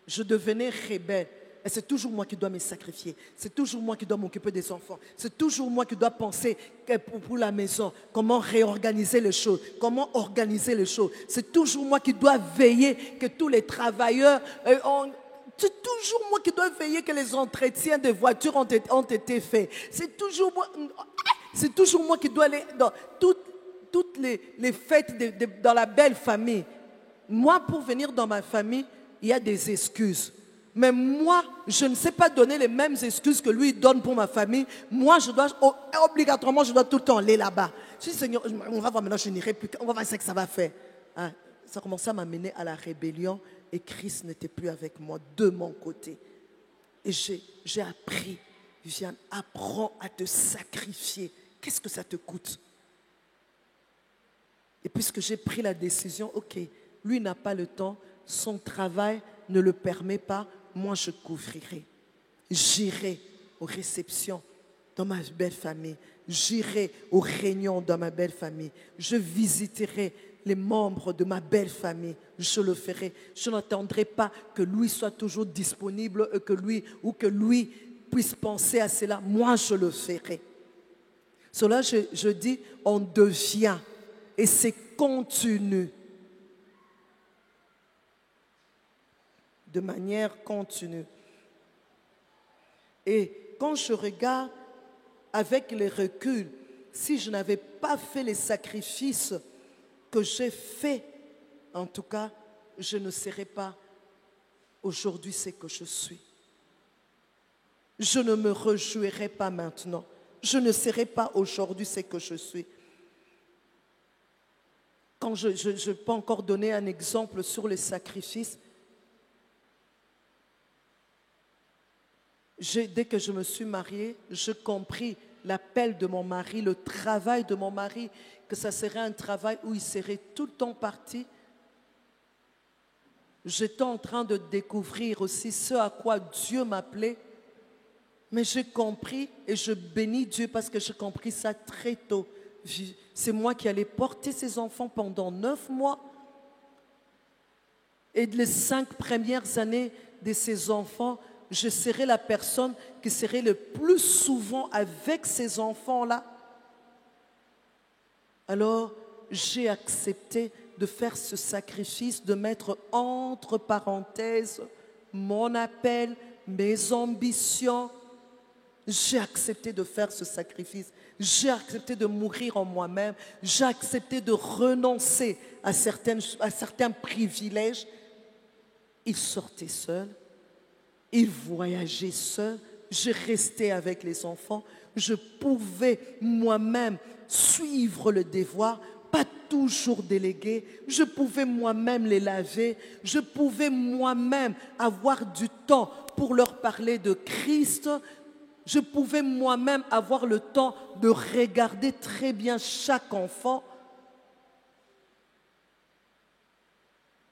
Je devenais rebelle. Et c'est toujours moi qui dois me sacrifier. C'est toujours moi qui dois m'occuper des enfants. C'est toujours moi qui dois penser pour la maison, comment réorganiser les choses, comment organiser les choses. C'est toujours moi qui dois veiller que tous les travailleurs... c'est toujours moi qui dois veiller que les entretiens de voitures ont été faits. C'est toujours moi qui dois aller dans toutes les fêtes dans la belle famille. Moi, pour venir dans ma famille, il y a des excuses. Mais moi, je ne sais pas donner les mêmes excuses que lui donne pour ma famille. Moi, obligatoirement, je dois tout le temps aller là-bas. Je dis, Seigneur, on va voir maintenant, je n'irai plus. On va voir ce que ça va faire. Hein? Ça commençait à m'amener à la rébellion et Christ n'était plus avec moi de mon côté. Et j'ai appris, Viviane, apprends à te sacrifier. Qu'est-ce que ça te coûte? Et puisque j'ai pris la décision, ok, lui n'a pas le temps, son travail ne le permet pas, moi je couvrirai. J'irai aux réceptions dans ma belle famille. J'irai aux réunions dans ma belle famille. Je visiterai les membres de ma belle famille. Je le ferai. Je n'attendrai pas que lui soit toujours disponible que lui puisse penser à cela. Moi je le ferai. Cela je dis, on devient et c'est continu. De manière continue. Et quand je regarde avec les reculs, si je n'avais pas fait les sacrifices que j'ai faits, en tout cas, je ne serais pas aujourd'hui ce que je suis. Je ne me réjouirais pas maintenant. Je ne serais pas aujourd'hui ce que je suis. Quand je peux encore donner un exemple sur les sacrifices, dès que je me suis mariée, j'ai compris l'appel de mon mari, le travail de mon mari, que ça serait un travail où il serait tout le temps parti. J'étais en train de découvrir aussi ce à quoi Dieu m'appelait. Mais j'ai compris et je bénis Dieu parce que j'ai compris ça très tôt. C'est moi qui allais porter ces enfants pendant 9 mois. Et les 5 premières années de ces enfants, je serai la personne qui serait le plus souvent avec ces enfants-là. Alors, j'ai accepté de faire ce sacrifice, de mettre entre parenthèses mon appel, mes ambitions. J'ai accepté de faire ce sacrifice. J'ai accepté de mourir en moi-même. J'ai accepté de renoncer à certains privilèges. Il sortait seul. Il voyageait seul, je restais avec les enfants, je pouvais moi-même suivre le devoir, pas toujours déléguer, je pouvais moi-même les laver, je pouvais moi-même avoir du temps pour leur parler de Christ, je pouvais moi-même avoir le temps de regarder très bien chaque enfant.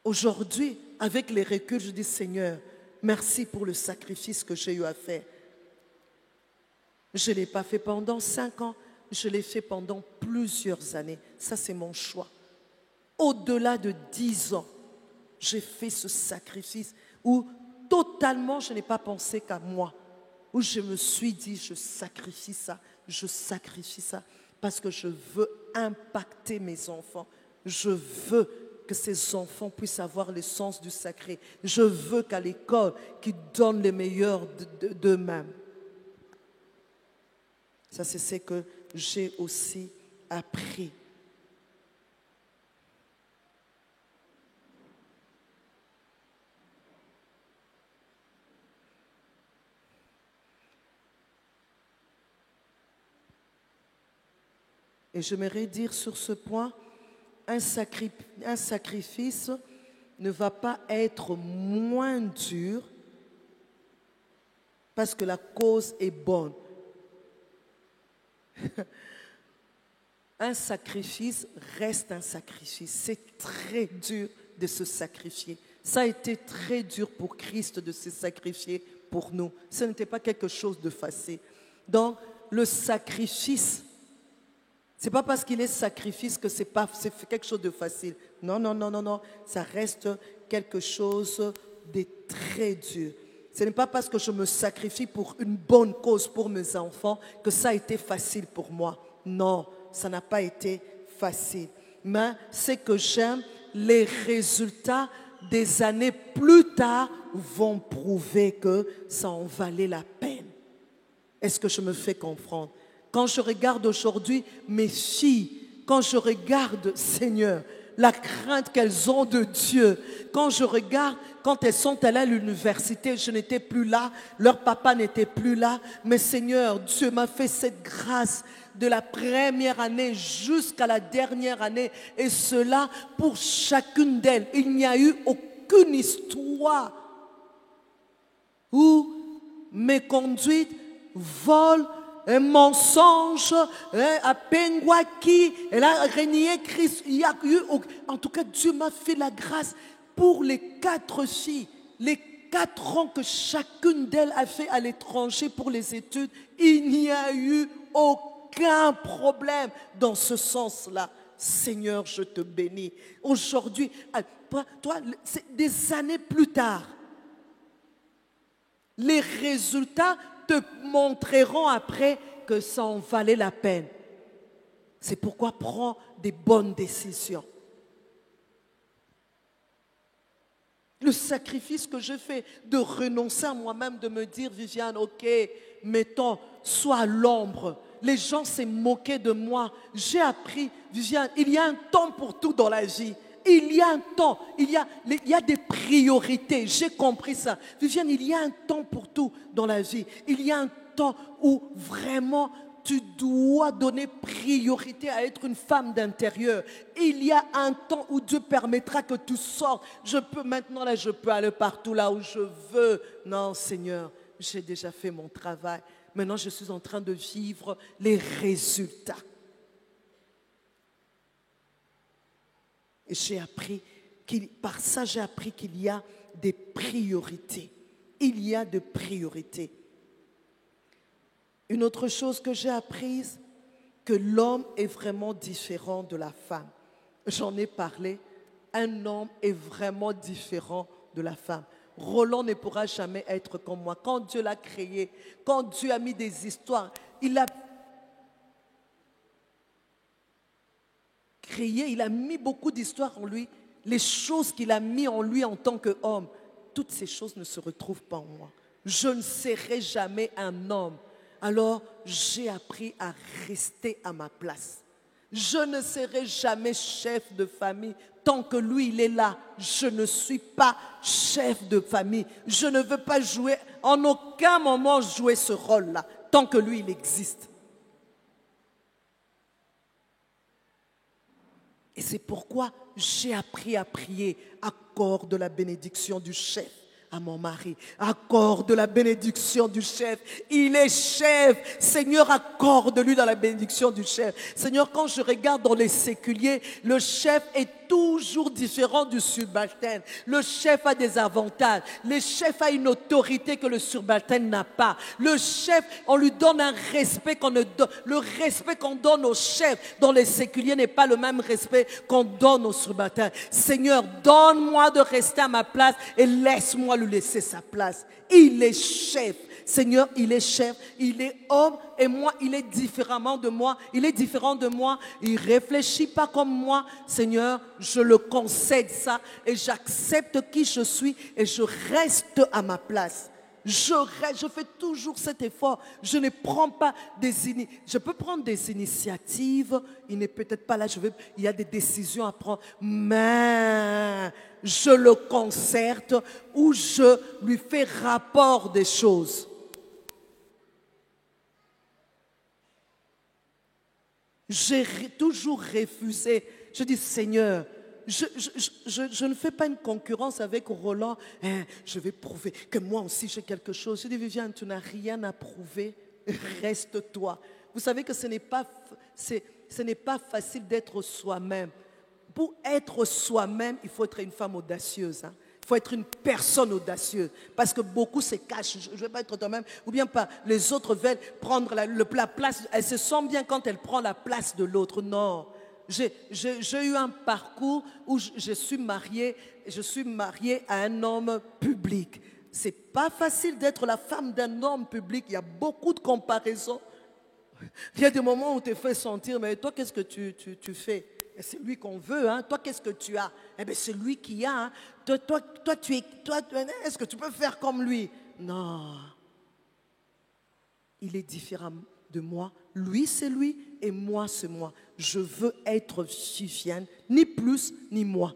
Aujourd'hui, avec les reculs, je dis Seigneur, merci pour le sacrifice que j'ai eu à faire. Je ne l'ai pas fait pendant 5 ans, je l'ai fait pendant plusieurs années. Ça, c'est mon choix. Au-delà de 10 ans, j'ai fait ce sacrifice où totalement je n'ai pas pensé qu'à moi. Où je me suis dit, je sacrifie ça parce que je veux impacter mes enfants. Je veux que ces enfants puissent avoir le sens du sacré. Je veux qu'à l'école, qu'ils donnent le meilleur d'eux-mêmes. Ça, c'est ce que j'ai aussi appris. Et j'aimerais dire sur ce point, un sacrifice ne va pas être moins dur parce que la cause est bonne. Un sacrifice reste un sacrifice. C'est très dur de se sacrifier. Ça a été très dur pour Christ de se sacrifier pour nous. Ce n'était pas quelque chose de facile. Donc, le sacrifice C'est pas parce qu'il est sacrifice que c'est quelque chose de facile. Non, non, non, non, non. Ça reste quelque chose de très dur. Ce n'est pas parce que je me sacrifie pour une bonne cause pour mes enfants que ça a été facile pour moi. Non, ça n'a pas été facile. Mais ce que j'aime, les résultats des années plus tard vont prouver que ça en valait la peine. Est-ce que je me fais comprendre? Quand je regarde aujourd'hui mes filles, quand je regarde, Seigneur, la crainte qu'elles ont de Dieu, quand je regarde, quand elles sont allées à l'université, je n'étais plus là, leur papa n'était plus là, mais Seigneur, Dieu m'a fait cette grâce de la première année jusqu'à la dernière année, et cela pour chacune d'elles. Il n'y a eu aucune histoire où mes conduites volent, un mensonge, à Pengwaki, elle a renié Christ. Il y a eu, en tout cas, Dieu m'a fait la grâce pour les 4 filles, les 4 ans que chacune d'elles a fait à l'étranger pour les études. Il n'y a eu aucun problème dans ce sens-là. Seigneur, je te bénis. Aujourd'hui, toi, c'est des années plus tard, les résultats te montreront après que ça en valait la peine. C'est pourquoi prends des bonnes décisions. Le sacrifice que je fais de renoncer à moi-même, de me dire, Viviane, ok, mettons, sois à l'ombre. Les gens s'est moqué de moi. J'ai appris, Viviane, il y a un temps pour tout dans la vie. Il y a un temps, il y a des priorités. J'ai compris ça. Viviane, il y a un temps pour tout dans la vie. Il y a un temps où vraiment tu dois donner priorité à être une femme d'intérieur. Il y a un temps où Dieu permettra que tu sortes. Maintenant, là, je peux aller partout là où je veux. Non, Seigneur, j'ai déjà fait mon travail. Maintenant, je suis en train de vivre les résultats. Et par ça, j'ai appris qu'il y a des priorités. Il y a des priorités. Une autre chose que j'ai apprise, que l'homme est vraiment différent de la femme. J'en ai parlé. Un homme est vraiment différent de la femme. Roland ne pourra jamais être comme moi. Quand Dieu l'a créé, quand Dieu a mis des histoires, il a créé, il a mis beaucoup d'histoires en lui. Les choses qu'il a mis en lui en tant qu'homme, toutes ces choses ne se retrouvent pas en moi. Je ne serai jamais un homme. Alors, j'ai appris à rester à ma place. Je ne serai jamais chef de famille. Tant que lui, il est là, je ne suis pas chef de famille. Je ne veux pas jouer, en aucun moment jouer ce rôle-là, tant que lui, il existe. Et c'est pourquoi j'ai appris à prier. Accorde la bénédiction du chef à mon mari. Accorde la bénédiction du chef. Il est chef. Seigneur, accorde-lui dans la bénédiction du chef. Seigneur, quand je regarde dans les séculiers, le chef est toujours différent du subalterne. Le chef a des avantages. Le chef a une autorité que le subalterne n'a pas. Le chef, on lui donne un respect le respect qu'on donne au chef dans les séculiers n'est pas le même respect qu'on donne au subalterne. Seigneur, donne-moi de rester à ma place et laisse-moi lui laisser sa place. Il est chef. Seigneur, il est chef, il est homme et moi, il est différemment de moi. Il est différent de moi. Il ne réfléchit pas comme moi. Seigneur, je le concède ça et j'accepte qui je suis et je reste à ma place. Je fais toujours cet effort. Je ne prends pas je peux prendre des initiatives. Il n'est peut-être pas là. Il y a des décisions à prendre. Mais je le concerte ou je lui fais rapport des choses. J'ai toujours refusé. Je dis, Seigneur, je ne fais pas une concurrence avec Roland. Je vais prouver que moi aussi j'ai quelque chose. Je dis, Viviane, tu n'as rien à prouver. Reste-toi. Vous savez que ce n'est pas facile d'être soi-même. Pour être soi-même, il faut être une femme audacieuse. Il faut être une personne audacieuse. Parce que beaucoup se cachent. Je ne vais pas être toi-même. Ou bien pas. Les autres veulent prendre la place. Elle se sent bien quand elle prend la place de l'autre. Non. J'ai eu un parcours où je suis mariée à un homme public. C'est pas facile d'être la femme d'un homme public. Il y a beaucoup de comparaisons. Il y a des moments où tu te fais sentir, mais toi, qu'est-ce que tu fais? C'est lui qu'on veut, hein. Toi, qu'est-ce que tu as? Eh bien, c'est lui qui a. Hein. Toi, est-ce que tu peux faire comme lui? Non. Il est différent de moi. Lui, c'est lui et moi, c'est moi. Je veux être Viviane, ni plus ni moins.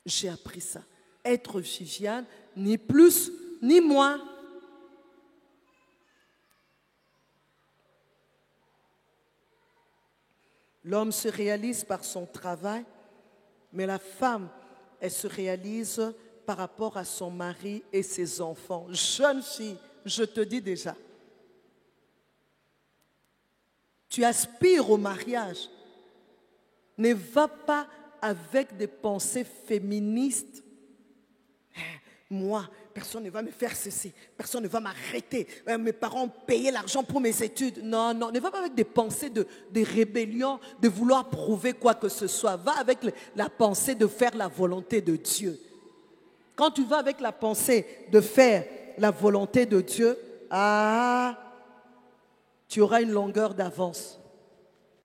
J'ai appris ça. Être Viviane, ni plus ni moins. L'homme se réalise par son travail, mais la femme, elle se réalise par rapport à son mari et ses enfants. Jeune fille, je te dis déjà, tu aspires au mariage. Ne va pas avec des pensées féministes. Moi, personne ne va me faire ceci. Personne ne va m'arrêter. Mes parents ont payé l'argent pour mes études. Non, non. Ne va pas avec des pensées de rébellion, de vouloir prouver quoi que ce soit. Va avec la pensée de faire la volonté de Dieu. Quand tu vas avec la pensée de faire la volonté de Dieu, tu auras une longueur d'avance.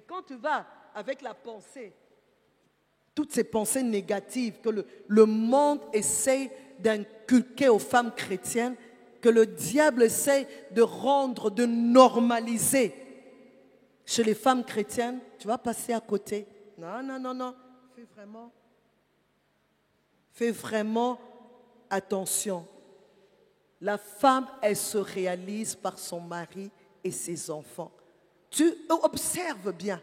Quand tu vas avec la pensée, toutes ces pensées négatives que le monde essaie d'inculquer aux femmes chrétiennes, que le diable essaie de rendre, de normaliser chez les femmes chrétiennes, tu vas passer à côté. Non, non, non, non. Fais vraiment attention. La femme, elle se réalise par son mari et ses enfants. Tu observes bien.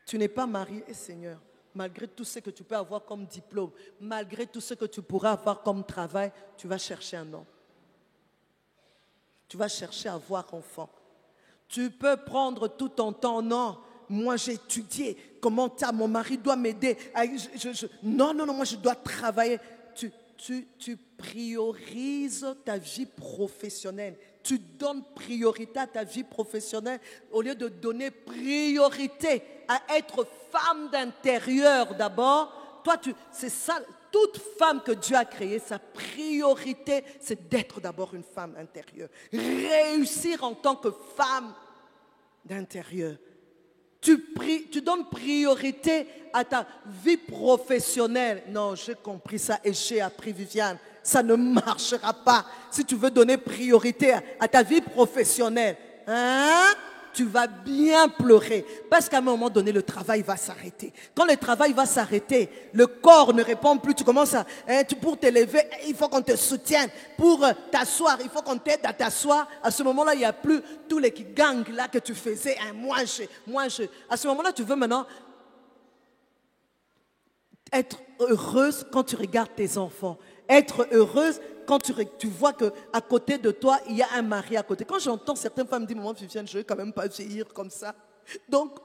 Tu n'es pas marié, Seigneur. Malgré tout ce que tu peux avoir comme diplôme, malgré tout ce que tu pourras avoir comme travail, tu vas chercher un homme. Tu vas chercher à avoir enfant. Tu peux prendre tout ton temps. Non, moi j'ai étudié. Comment mon mari doit m'aider. Non, non, non, moi je dois travailler. Tu priorises ta vie professionnelle. Tu donnes priorité à ta vie professionnelle au lieu de donner priorité à être femme d'intérieur d'abord. Toi, c'est ça, toute femme que Dieu a créée, sa priorité, c'est d'être d'abord une femme intérieure. Réussir en tant que femme d'intérieur. Tu donnes priorité à ta vie professionnelle. Non, j'ai compris ça et j'ai appris, Viviane. Ça ne marchera pas. Si tu veux donner priorité à ta vie professionnelle, tu vas bien pleurer. Parce qu'à un moment donné, le travail va s'arrêter. Quand le travail va s'arrêter, le corps ne répond plus. Tu commences à... pour te lever, il faut qu'on te soutienne. Pour t'asseoir, il faut qu'on t'aide à t'asseoir. À ce moment-là, il n'y a plus tous les gangs là que tu faisais. À ce moment-là, tu veux maintenant être heureuse quand tu regardes tes enfants. Être heureuse quand tu vois qu'à côté de toi, il y a un mari à côté. Quand j'entends certaines femmes dire, maman Viviane, je ne vais quand même pas vieillir comme ça. Donc,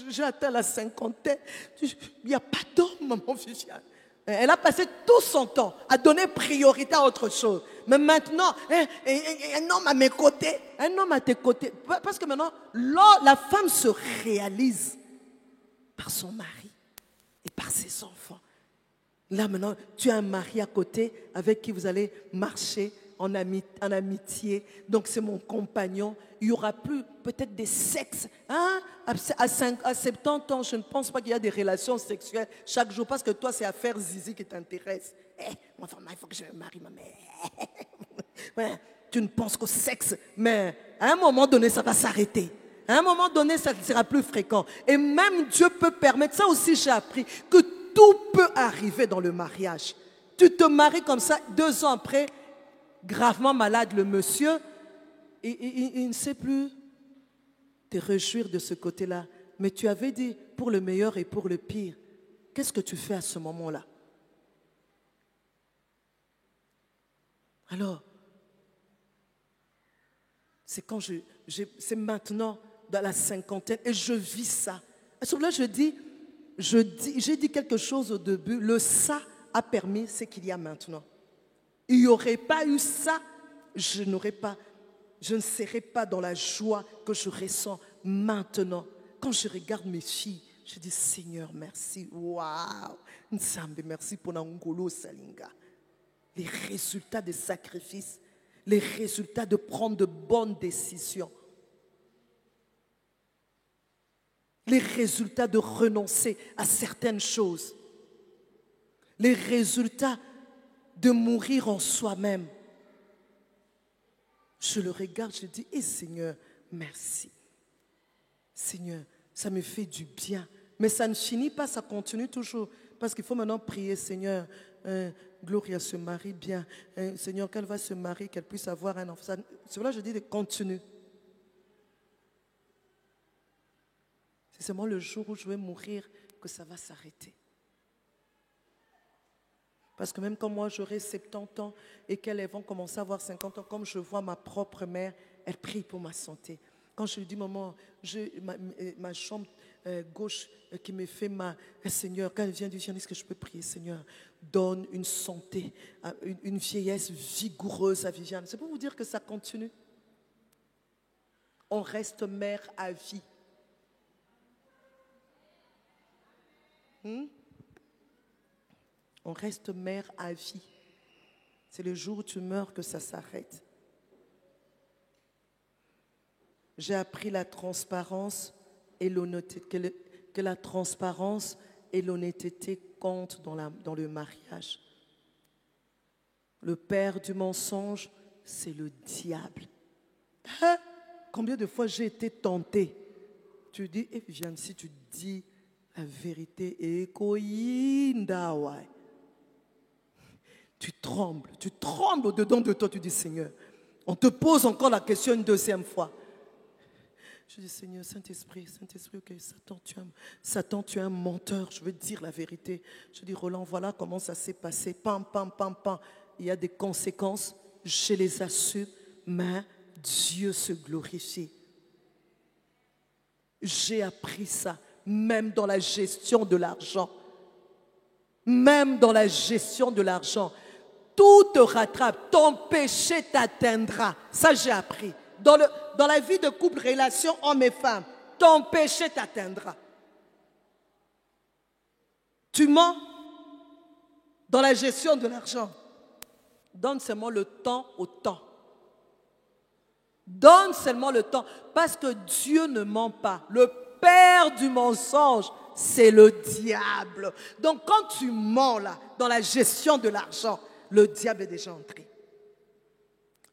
j'ai atteint la cinquantaine. Il n'y a pas d'homme, maman Viviane. Elle a passé tout son temps à donner priorité à autre chose. Mais maintenant, un homme à mes côtés, un homme à tes côtés. Parce que maintenant, la femme se réalise par son mari et par ses enfants. Là maintenant, tu as un mari à côté avec qui vous allez marcher en amitié. Donc c'est mon compagnon. Il n'y aura plus peut-être des sexes. Hein? À 70 ans, je ne pense pas qu'il y a des relations sexuelles chaque jour parce que toi, c'est affaire zizi qui t'intéresse. Moi, il faut que je me marie, ma mère. Tu ne penses qu'au sexe. Mais à un moment donné, ça va s'arrêter. À un moment donné, ça ne sera plus fréquent. Et même Dieu peut permettre, ça aussi j'ai appris, que tout peut arriver dans le mariage. Tu te maries comme ça, 2 ans après, gravement malade le monsieur, il ne sait plus te réjouir de ce côté-là. Mais tu avais dit pour le meilleur et pour le pire. Qu'est-ce que tu fais à ce moment-là? Alors, c'est c'est maintenant dans la cinquantaine et je vis ça. À ce moment-là, je dis, j'ai dit quelque chose au début, le ça a permis ce qu'il y a maintenant. Il n'y aurait pas eu ça, je ne serais pas dans la joie que je ressens maintenant. Quand je regarde mes filles, je dis Seigneur, merci. Waouh! Nzambe, merci pour Nangolo Salinga. Les résultats des sacrifices, les résultats de prendre de bonnes décisions, les résultats de renoncer à certaines choses, les résultats de mourir en soi-même. Je le regarde, je dis, Seigneur, merci. Seigneur, ça me fait du bien. Mais ça ne finit pas, ça continue toujours. Parce qu'il faut maintenant prier, Seigneur, Gloria se marie bien. Seigneur, qu'elle va se marier, qu'elle puisse avoir un enfant. C'est là que je dis de continuer. C'est seulement le jour où je vais mourir que ça va s'arrêter. Parce que même quand moi j'aurai 70 ans et qu'elles vont commencer à avoir 50 ans, comme je vois ma propre mère, elle prie pour ma santé. Quand je lui dis, maman, j'ai ma chambre gauche qui me fait mal, Seigneur, quand elle vient du ciel, est-ce que je peux prier, Seigneur, donne une santé, une vieillesse vigoureuse à Viviane. C'est pour vous dire que ça continue. On reste mère à vie. On reste mère à vie. C'est le jour où tu meurs que ça s'arrête. J'ai appris la transparence et l'honnêteté, que la transparence et l'honnêteté comptent dans le mariage. Le père du mensonge, c'est le diable. Hein? Combien de fois j'ai été tentée? Tu dis, Viviane, si tu dis la vérité, tu trembles au-dedans de toi, tu dis, Seigneur, on te pose encore la question une deuxième fois. Je dis, Seigneur, Saint-Esprit, ok, Satan, tu es un menteur, je veux dire la vérité. Je dis, Roland, voilà comment ça s'est passé, pam. Il y a des conséquences, je les assume, mais Dieu se glorifie. J'ai appris ça, même dans la gestion de l'argent. Même dans la gestion de l'argent. Tout te rattrape, ton péché t'atteindra. Ça, j'ai appris. Dans la vie de couple, relation homme et femme, ton péché t'atteindra. Tu mens dans la gestion de l'argent. Donne seulement le temps au temps. Donne seulement le temps. Parce que Dieu ne ment pas. Le père du mensonge, c'est le diable. Donc quand tu mens là, dans la gestion de l'argent, le diable est déjà entré.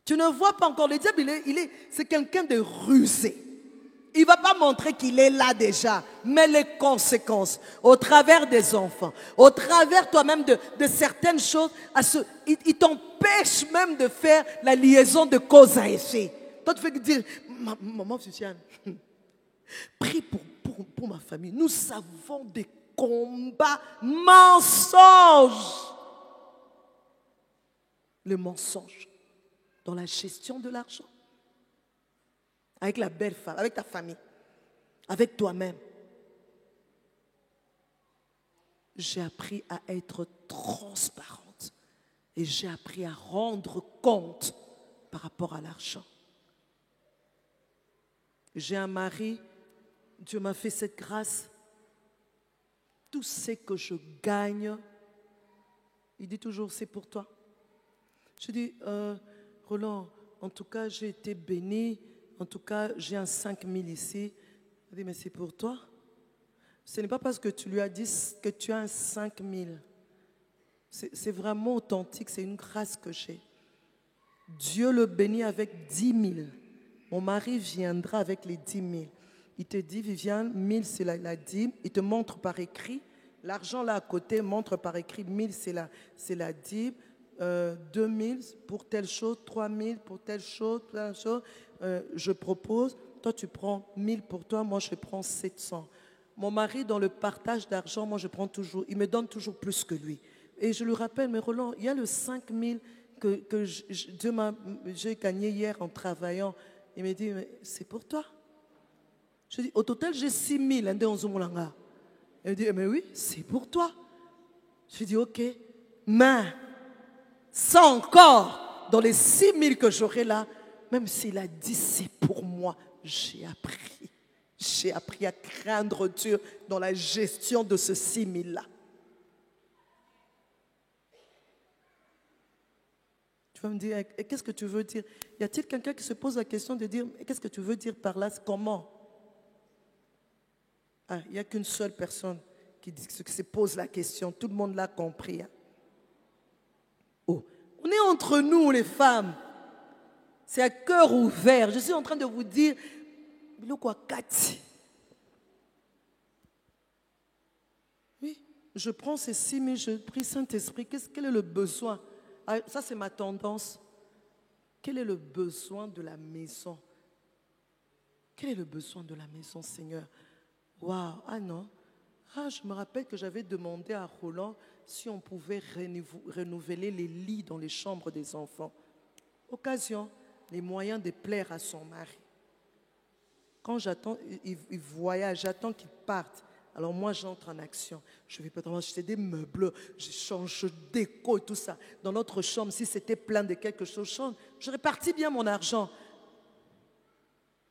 Tu ne vois pas encore, le diable, c'est quelqu'un de rusé. Il ne va pas montrer qu'il est là déjà, mais les conséquences, au travers des enfants, au travers toi-même de certaines choses, il t'empêche même de faire la liaison de cause à effet. Toi, tu fais dire, maman Susiane, prie pour ma famille. Nous avons des combats mensonges. Le mensonge dans la gestion de l'argent. Avec la belle femme, avec ta famille, avec toi-même. J'ai appris à être transparente et j'ai appris à rendre compte par rapport à l'argent. J'ai un mari, Dieu m'a fait cette grâce. Tout ce que je gagne, il dit toujours, c'est pour toi. Je dis, Roland, en tout cas, j'ai été bénie. En tout cas, j'ai un 5 000 ici. Il dit, mais c'est pour toi. Ce n'est pas parce que tu lui as dit que tu as un 5 000. C'est vraiment authentique, c'est une grâce que j'ai. Dieu le bénit avec 10 000. Mon mari viendra avec les 10 000. Il te dit, Viviane, 1000 c'est la dîme. Il te montre par écrit. L'argent là à côté montre par écrit 1000 c'est la dîme. 2000 pour telle chose, 3000 pour telle chose, je propose, toi tu prends 1000 pour toi, moi je prends 700. Mon mari dans le partage d'argent, moi je prends toujours, il me donne toujours plus que lui. Et je lui rappelle, mais Roland, il y a le 5000 que j'ai gagné hier en travaillant. Il me dit, mais c'est pour toi. Je dis, au total j'ai 6000. Elle me dit, mais oui, c'est pour toi. Je lui dis, ok, mais ça encore, dans les 6 000 que j'aurai là, même s'il a dit c'est pour moi, j'ai appris. J'ai appris à craindre Dieu dans la gestion de ce 6 000 là. Tu vas me dire, qu'est-ce que tu veux dire? Y a-t-il quelqu'un qui se pose la question de dire, qu'est-ce que tu veux dire par là? Comment? Ah, il n'y a qu'une seule personne qui se pose la question. Tout le monde l'a compris. Hein? Oh, on est entre nous, les femmes. C'est à cœur ouvert. Je suis en train de vous dire, oui, je prends ces 6 000, je prie Saint-Esprit. Quel est le besoin? Ah, ça, c'est ma tendance. Quel est le besoin de la maison? Quel est le besoin de la maison, Seigneur? Waouh, ah non. Ah, je me rappelle que j'avais demandé à Roland si on pouvait renouveler les lits dans les chambres des enfants. Occasion, les moyens de plaire à son mari. Quand j'attends, il voyage, j'attends qu'il parte. Alors moi, j'entre en action. Je vais peut-être acheter des meubles, je change, je déco et tout ça. Dans notre chambre, si c'était plein de quelque chose, je répartis bien mon argent.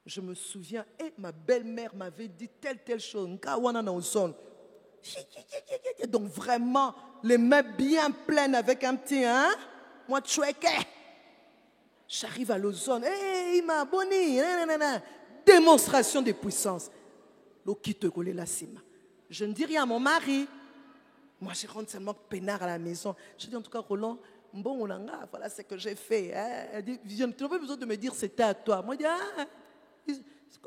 Je me souviens, ma belle-mère m'avait dit telle chose. Donc vraiment, les mains bien pleines avec un petit, hein? Moi, j'arrive à l'ozone. Hey, ma boni, démonstration de puissance. Je ne dis rien à mon mari. Moi, je rentre seulement peinard à la maison. Je dis en tout cas, Roland, bon, voilà ce que j'ai fait. Hein? Elle dit, tu n'as pas besoin de me dire c'était à toi. Moi, je dis,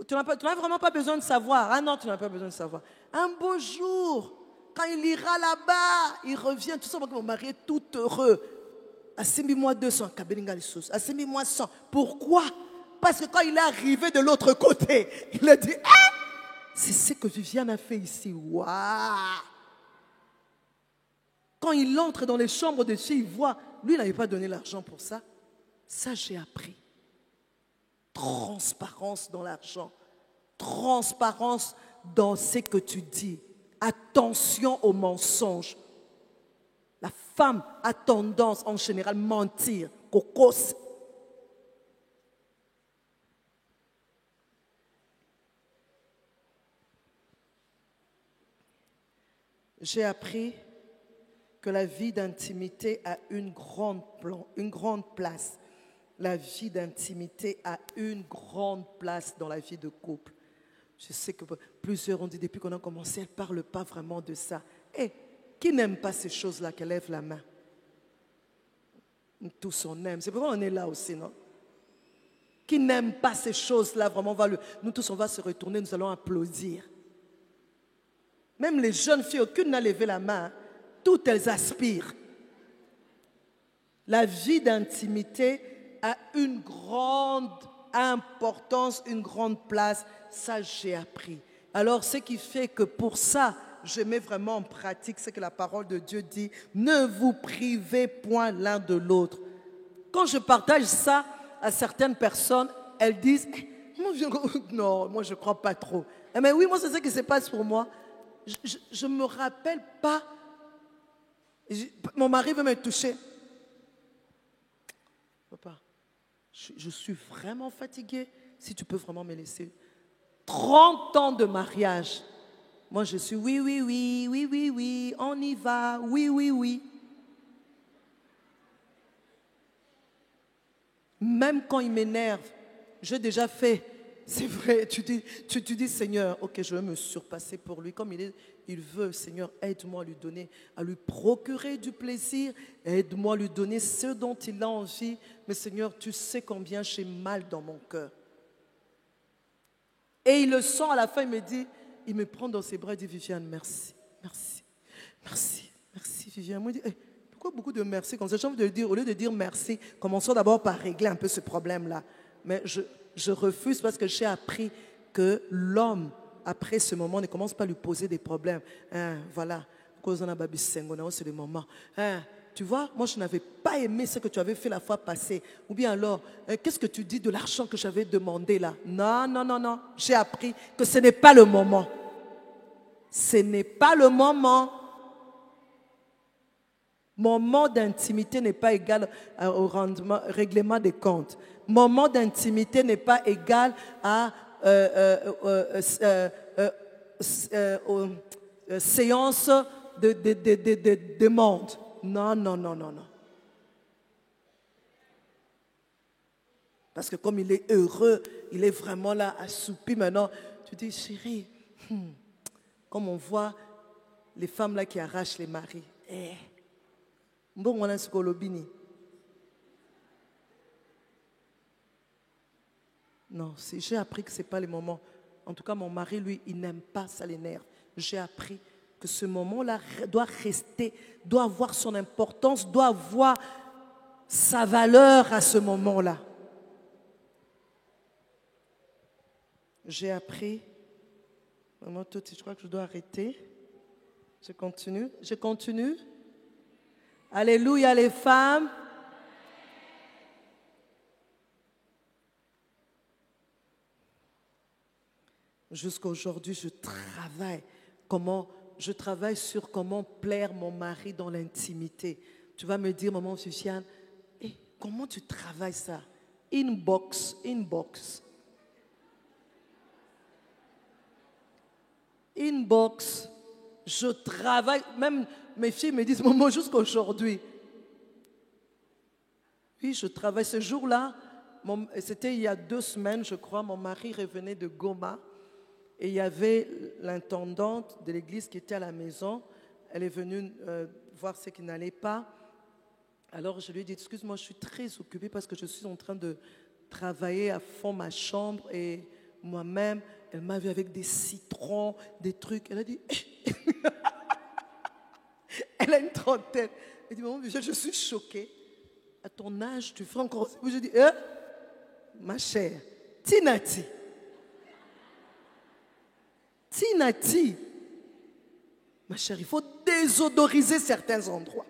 tu n'as vraiment pas besoin de savoir. Ah non, tu n'as pas besoin de savoir. Un beau jour, quand il ira là-bas, il revient, tout ça, mon mari est tout heureux. Assemble-moi 200, assemble-moi 100. Pourquoi? Parce que quand il est arrivé de l'autre côté, il a dit, c'est ce que Viviane a fait ici. Waouh! Quand il entre dans les chambres de chez, il voit, lui, il n'avait pas donné l'argent pour ça. Ça, j'ai appris. Transparence dans l'argent. Transparence dans ce que tu dis. Attention aux mensonges. La femme a tendance en général à mentir. Cocos. J'ai appris que la vie d'intimité a une grande place. La vie d'intimité a une grande place dans la vie de couple. Je sais que plusieurs ont dit depuis qu'on a commencé, elle ne parle pas vraiment de ça. Qui n'aime pas ces choses-là, qu'elle lève la main? Tous on aime. C'est pourquoi on est là aussi, non? Qui n'aime pas ces choses-là, vraiment, nous tous on va se retourner, nous allons applaudir. Même les jeunes filles, aucune n'a levé la main. Toutes elles aspirent. La vie d'intimité a une grande importance, une grande place. Ça, j'ai appris. Alors, ce qui fait que pour ça, je mets vraiment en pratique ce que la parole de Dieu dit. Ne vous privez point l'un de l'autre. Quand je partage ça à certaines personnes, elles disent, non, moi je ne crois pas trop. Mais oui, moi c'est ce qui se passe pour moi. Je ne me rappelle pas. Mon mari veut me toucher. Papa, je suis vraiment fatiguée. Si tu peux vraiment me laisser. 30 ans de mariage. Moi, je suis oui, on y va, oui. Même quand il m'énerve, j'ai déjà fait. C'est vrai, tu dis, Seigneur, ok, je vais me surpasser pour lui. Comme il veut, Seigneur, aide-moi à lui donner, à lui procurer du plaisir. Aide-moi à lui donner ce dont il a envie. Mais Seigneur, tu sais combien j'ai mal dans mon cœur. Et il le sent à la fin, il me dit, il me prend dans ses bras et dit, Viviane, merci, Viviane. Moi, je dis, pourquoi beaucoup de merci comme ça? J'ai envie de dire, au lieu de dire merci, commençons d'abord par régler un peu ce problème-là. Mais je refuse parce que j'ai appris que l'homme, après ce moment, ne commence pas à lui poser des problèmes. Voilà, c'est le moment. Tu vois, moi je n'avais pas aimé ce que tu avais fait la fois passée. Ou bien alors, qu'est-ce que tu dis de l'argent que j'avais demandé là? Non. J'ai appris que ce n'est pas le moment. Ce n'est pas le moment. Moment d'intimité n'est pas égal au règlement des comptes. Moment d'intimité n'est pas égal à séance de demande. Non, non, non, non, non. Parce que comme il est heureux, il est vraiment là, assoupi maintenant. Tu dis, chérie, comme on voit les femmes là qui arrachent les maris. Bon, on a ce colobini. Non, j'ai appris que ce n'est pas le moment. En tout cas, mon mari, lui, il n'aime pas, ça l'énerve. J'ai appris que ce moment-là doit rester, doit avoir son importance, doit avoir sa valeur à ce moment-là. J'ai appris. Maman, tout, je crois que je dois arrêter. Je continue. Je continue. Alléluia, les femmes. Jusqu'à aujourd'hui, je travaille sur comment plaire mon mari dans l'intimité. Tu vas me dire, maman Sufiane, comment tu travailles ça? Inbox. Je travaille, même mes filles me disent, maman, jusqu'à aujourd'hui. Oui, je travaille ce jour-là. C'était il y a 2 semaines, je crois, mon mari revenait de Goma. Et il y avait l'intendante de l'église qui était à la maison. Elle est venue voir ce qui n'allait pas. Alors je lui ai dit, excuse-moi, je suis très occupée parce que je suis en train de travailler à fond ma chambre. Et moi-même, elle m'a vu avec des citrons, des trucs. Elle a dit, elle a une trentaine. Elle dit, maman, je suis choquée. À ton âge, tu fais encore... Je dis, ma chère, Tinati. Tinati, ma chère, il faut désodoriser certains endroits.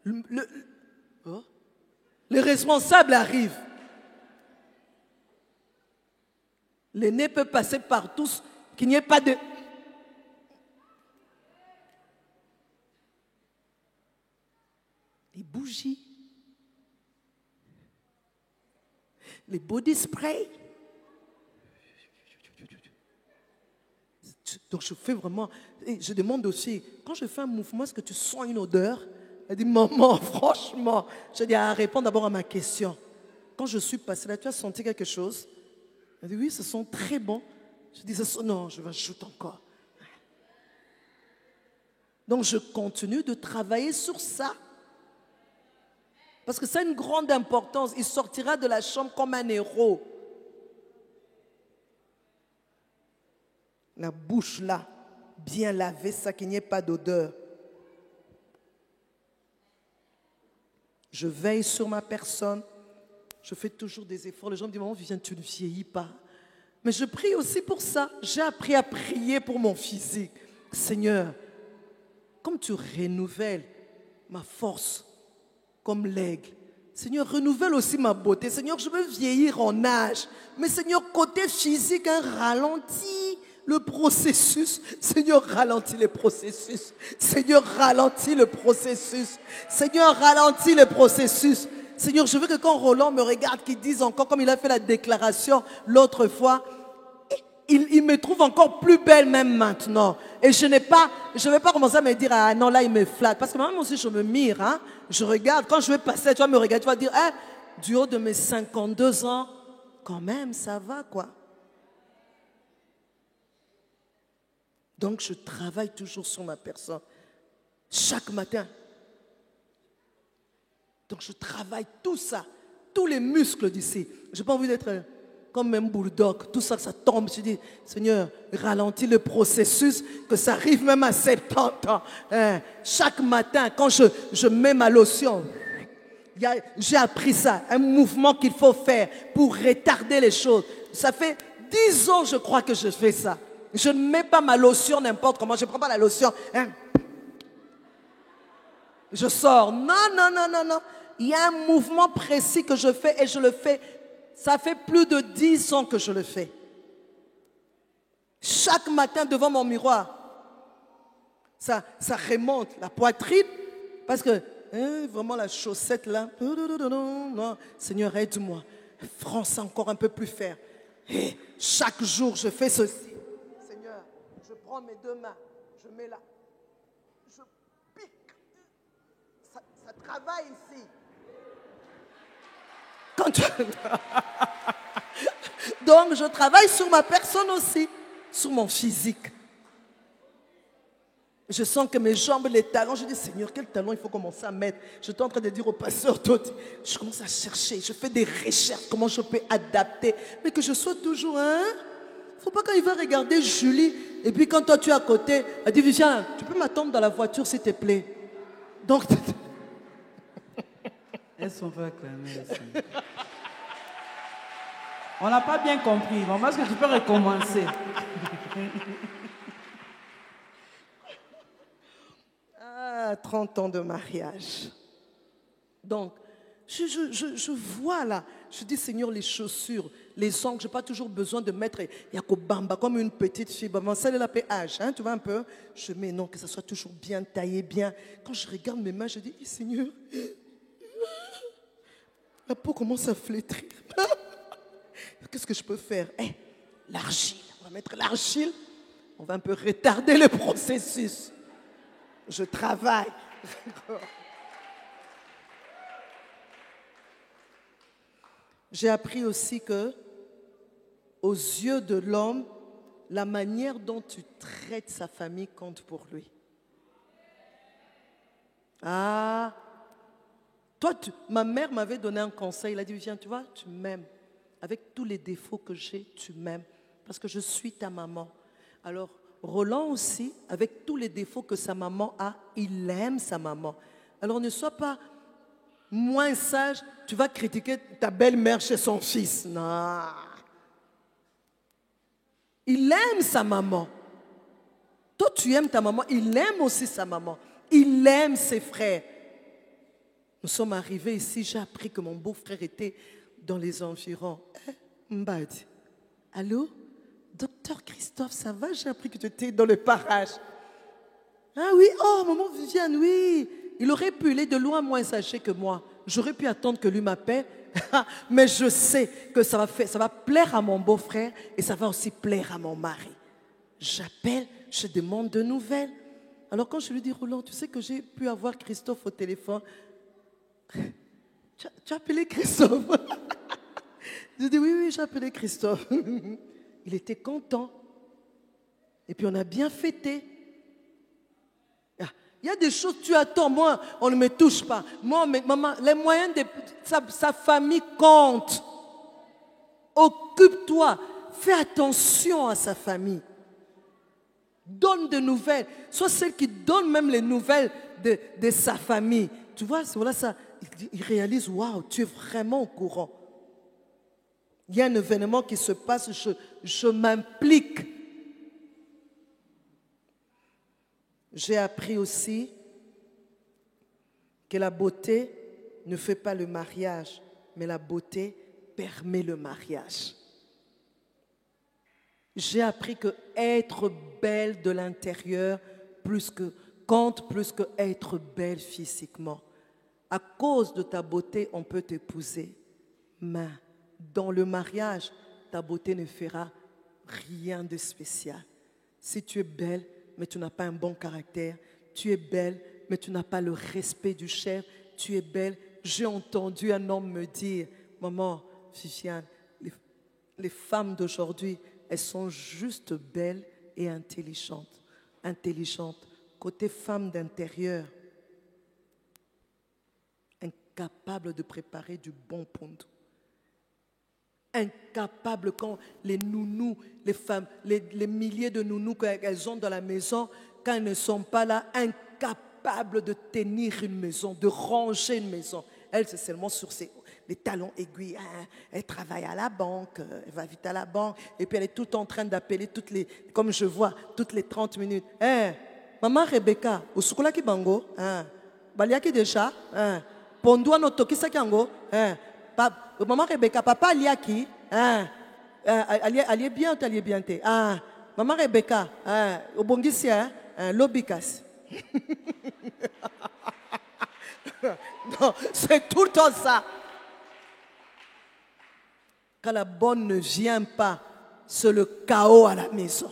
Le responsable arrive. Le nez peut passer par tous, qu'il n'y ait pas de... Les bougies, les body sprays. Donc je fais vraiment, et je demande aussi, quand je fais un mouvement, est-ce que tu sens une odeur? Elle dit, maman, franchement, je dis, réponds d'abord à ma question. Quand je suis passée là, tu as senti quelque chose? Elle dit, oui, ça sent très bon. Je dis, non, je vais ajouter encore. Donc je continue de travailler sur ça. Parce que ça a une grande importance. Il sortira de la chambre comme un héros. La bouche là, bien lavée, ça qu'il n'y ait pas d'odeur. Je veille sur ma personne. Je fais toujours des efforts. Les gens me disent, maman, Viviane, tu ne vieillis pas. Mais je prie aussi pour ça. J'ai appris à prier pour mon physique. Seigneur, comme tu renouvelles ma force comme l'aigle, Seigneur, renouvelle aussi ma beauté. Seigneur, je veux vieillir en âge. Mais Seigneur, côté physique, ralentis le processus. Seigneur, ralentis le processus. Seigneur, ralentis le processus. Seigneur, ralentis le processus. Seigneur, je veux que quand Roland me regarde, qu'il dise encore, comme il a fait la déclaration l'autre fois, il me trouve encore plus belle même maintenant. Et je ne vais pas commencer à me dire, ah non, là il me flatte. Parce que moi aussi je me mire, hein. Je regarde, quand je vais passer, tu vas me regarder, tu vas dire, du haut de mes 52 ans, quand même, ça va quoi. Donc je travaille toujours sur ma personne. Chaque matin. Donc je travaille tout ça. Tous les muscles d'ici. Je n'ai pas envie d'être comme un bulldog. Tout ça, ça tombe. Je dis, Seigneur, ralentis le processus, que ça arrive même à 70 ans. Chaque matin, quand je mets ma lotion, j'ai appris ça. Un mouvement qu'il faut faire pour retarder les choses. Ça fait 10 ans, je crois, que je fais ça. Je ne mets pas ma lotion n'importe comment. Je ne prends pas la lotion. Je sors. Non, non, non, non, non. Il y a un mouvement précis que je fais et je le fais. Ça fait plus de 10 ans que je le fais. Chaque matin devant mon miroir. ça remonte la poitrine. Parce que, vraiment la chaussette là. Non, Seigneur, aide-moi. France encore un peu plus faire. Et chaque jour, je fais ceci. Seigneur, je prends mes deux mains, je mets là. Je pique. Ça travaille ici. Donc, je travaille sur ma personne aussi, sur mon physique. Je sens que mes jambes, les talons, je dis, Seigneur, quel talon il faut commencer à mettre? Je suis en train de dire au pasteur, je commence à chercher, je fais des recherches, comment je peux adapter, mais que je sois toujours, il ne faut pas qu'il va regarder Julie, et puis quand toi tu es à côté, elle dit, viens, tu peux m'attendre dans la voiture s'il te plaît. Donc, elles sont fait acclamer ici. On n'a pas bien compris, maman, est-ce que tu peux recommencer? 30 ans de mariage. Donc, je vois là, je dis Seigneur, les chaussures, les ongles, je n'ai pas toujours besoin de mettre Yakobamba comme une petite fille. Maman, ça c'est la PH, tu vois un peu. Je mets non, que ça soit toujours bien taillé, bien. Quand je regarde mes mains, je dis, Seigneur, la peau commence à flétrir. Qu'est-ce que je peux faire? L'argile, on va mettre l'argile, on va un peu retarder le processus. Je travaille. J'ai appris aussi que, aux yeux de l'homme, la manière dont tu traites sa famille compte pour lui. Ah, toi, ma mère m'avait donné un conseil. Elle a dit, viens, tu vois, tu m'aimes. Avec tous les défauts que j'ai, tu m'aimes. Parce que je suis ta maman. Alors, Roland aussi, avec tous les défauts que sa maman a, il aime sa maman. Alors ne sois pas moins sage, tu vas critiquer ta belle-mère chez son fils. Non. Il aime sa maman. Toi, tu aimes ta maman, il aime aussi sa maman. Il aime ses frères. Nous sommes arrivés ici, j'ai appris que mon beau-frère était dans les environs. Mbadi, allô? Docteur Christophe, ça va? J'ai appris que tu étais dans le parage. Ah oui, oh, maman Viviane, oui. Il aurait pu, il est de loin moins âgé que moi. J'aurais pu attendre que lui m'appelle. Mais je sais que ça va plaire à mon beau-frère et ça va aussi plaire à mon mari. J'appelle, je demande de nouvelles. Alors quand je lui dis, Roland, tu sais que j'ai pu avoir Christophe au téléphone. Tu as appelé Christophe? Je dis, oui, j'ai appelé Christophe. Il était content. Et puis on a bien fêté. Il y a des choses, tu attends, moi, on ne me touche pas. Moi, maman, les moyens de sa famille comptent. Occupe-toi, fais attention à sa famille. Donne de nouvelles. Sois celle qui donne même les nouvelles de sa famille. Tu vois, voilà ça. Il réalise, waouh, tu es vraiment au courant. Il y a un événement qui se passe, je m'implique. J'ai appris aussi que la beauté ne fait pas le mariage, mais la beauté permet le mariage. J'ai appris que être belle de l'intérieur compte plus que être belle physiquement. À cause de ta beauté, on peut t'épouser, mais dans le mariage, ta beauté ne fera rien de spécial. Si tu es belle, mais tu n'as pas un bon caractère, tu es belle, mais tu n'as pas le respect du chef, tu es belle. J'ai entendu un homme me dire, maman, Viviane, les femmes d'aujourd'hui, elles sont juste belles et intelligentes. Côté femme d'intérieur, incapable de préparer du bon ponto. Incapable quand les nounous, les femmes, les milliers de nounous qu'elles ont dans la maison, quand elles ne sont pas là, incapables de tenir une maison, de ranger une maison. Elle, c'est seulement sur les talons aiguilles. Elle travaille à la banque, elle va vite à la banque, et puis elle est tout en train d'appeler comme je vois, toutes les 30 minutes. Maman Rebecca, au soukoula ki bango, baliaki déjà, pondua no tokisa kiango, maman Rebecca, papa aliaki, allié bien ou allié bien te? Maman Rebecca, obongisi, lobikas. Non, c'est tout le temps ça. Quand la bonne ne vient pas, c'est le chaos à la maison.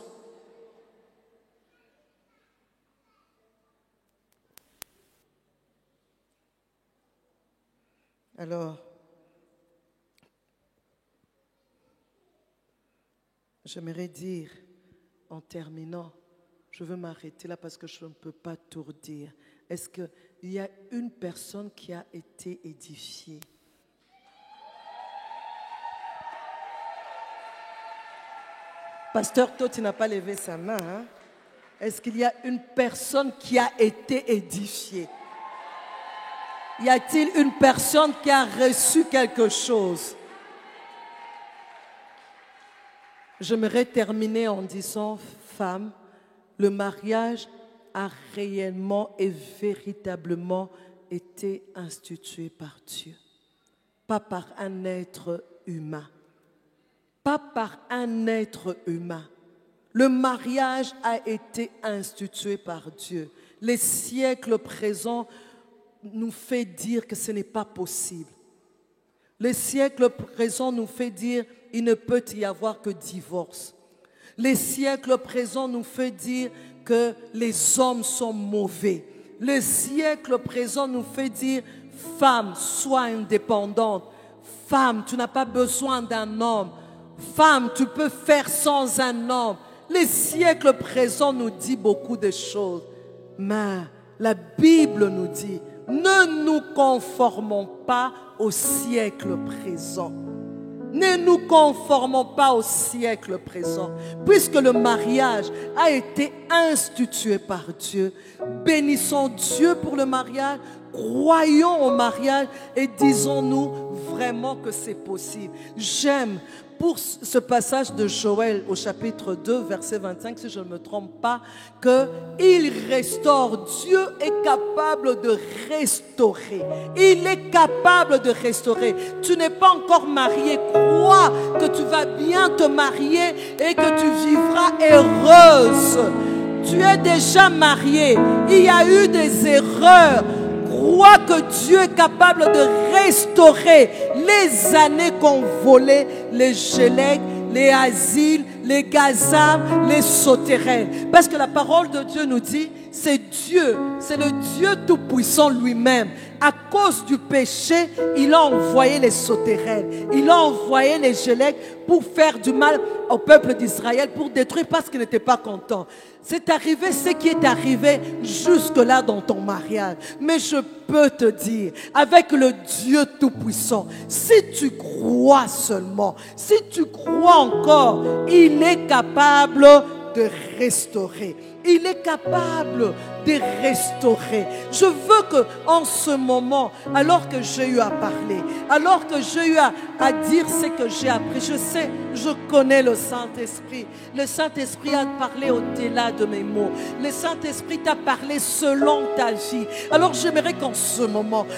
Alors, j'aimerais dire, en terminant, je veux m'arrêter là parce que je ne peux pas tout dire. Est-ce qu'il y a une personne qui a été édifiée? Pasteur, toi, tu n'as pas levé sa main. Hein? Est-ce qu'il y a une personne qui a été édifiée? Y a-t-il une personne qui a reçu quelque chose? J'aimerais terminer en disant, femme, le mariage a réellement et véritablement été institué par Dieu. Pas par un être humain. Pas par un être humain. Le mariage a été institué par Dieu. Les siècles présents nous fait dire que ce n'est pas possible. Le siècle présent nous fait dire il ne peut y avoir que divorce. Les siècles présents nous fait dire que les hommes sont mauvais. Le siècle présent nous fait dire femme, sois indépendante. Femme, tu n'as pas besoin d'un homme. Femme, tu peux faire sans un homme. Les siècles présents nous dit beaucoup de choses. Mais la Bible nous dit ne nous conformons pas au siècle présent. Ne nous conformons pas au siècle présent. Puisque le mariage a été institué par Dieu, bénissons Dieu pour le mariage, croyons au mariage et disons-nous vraiment que c'est possible. J'aime pour ce passage de Joël au chapitre 2, verset 25, si je ne me trompe pas, qu'il restaure. Dieu est capable de restaurer. Il est capable de restaurer. Tu n'es pas encore marié. Crois que tu vas bien te marier et que tu vivras heureuse. Tu es déjà marié. Il y a eu des erreurs. Crois que Dieu est capable de restaurer les années qu'on volait, les Gélèques, les Asiles, les Gazam, les Sauterelles. Parce que la parole de Dieu nous dit, c'est Dieu, c'est le Dieu Tout-Puissant lui-même. À cause du péché, il a envoyé les Sauterelles, il a envoyé les Gélèques pour faire du mal au peuple d'Israël, pour détruire parce qu'il n'était pas content. C'est arrivé ce qui est arrivé jusque-là dans ton mariage. Mais je peux te dire, avec le Dieu Tout-Puissant, si tu crois seulement, si tu crois encore, il est capable de restaurer. Il est capable de restaurer. Je veux que en ce moment, alors que j'ai eu à parler, alors que j'ai eu à dire ce que j'ai appris, je sais, je connais le Saint-Esprit. Le Saint-Esprit a parlé au-delà de mes mots. Le Saint-Esprit t'a parlé selon ta vie. Alors j'aimerais qu'en ce moment,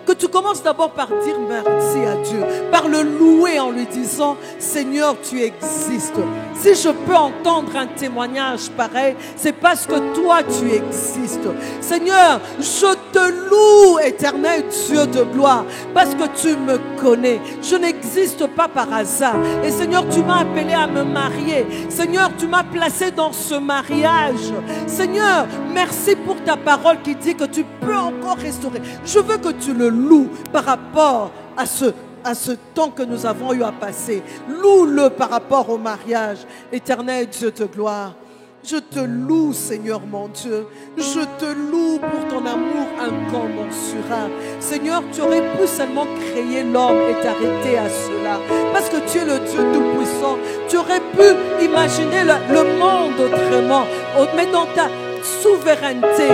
que tu commences d'abord par dire merci à Dieu, par le louer en lui disant, Seigneur, tu existes. Si je peux entendre un témoignage pareil, c'est parce que toi, tu existes. Seigneur, je te loue, éternel Dieu de gloire, parce que tu me connais. Je n'existe pas par hasard. Et Seigneur, tu m'as appelé à me marier. Seigneur, tu m'as placé dans ce mariage. Seigneur, merci pour ta parole qui dit que tu peux encore restaurer. Je veux que tu le loues par rapport à ce temps que nous avons eu à passer. Loue-le par rapport au mariage. Éternel Dieu de gloire, je te loue, Seigneur mon Dieu. Je te loue pour ton amour incommensurable. Seigneur, tu aurais pu seulement créer l'homme et t'arrêter à cela. Parce que tu es le Dieu Tout-Puissant. Tu aurais pu imaginer le monde autrement. Mais dans ta souveraineté,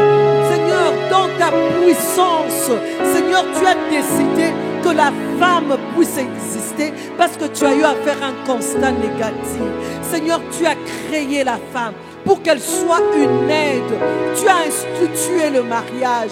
Seigneur, dans ta puissance, Seigneur, tu as décidé que la femme puisse exister parce que tu as eu à faire un constat négatif. Seigneur, tu as créé la femme pour qu'elle soit une aide. Tu as institué le mariage.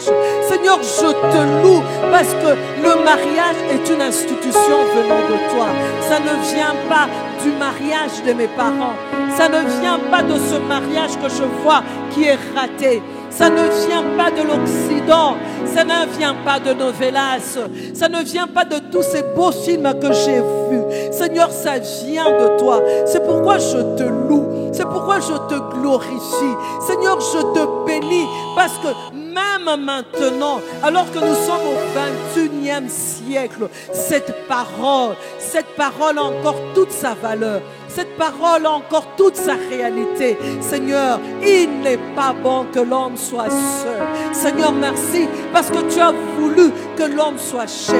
Seigneur, je te loue parce que le mariage est une institution venant de toi. Ça ne vient pas du mariage de mes parents. Ça ne vient pas de ce mariage que je vois qui est raté. Ça ne vient pas de l'Occident. Ça ne vient pas de Novelas. Ça ne vient pas de tous ces beaux films que j'ai vus. Seigneur, ça vient de toi. C'est pourquoi je te loue. C'est pourquoi je te glorifie. Seigneur, je te bénis parce que même maintenant, alors que nous sommes au 21e siècle, cette parole a encore toute sa valeur. Cette parole a encore toute sa réalité. Seigneur, il n'est pas bon que l'homme soit seul. Seigneur, merci parce que tu as voulu que l'homme soit chef.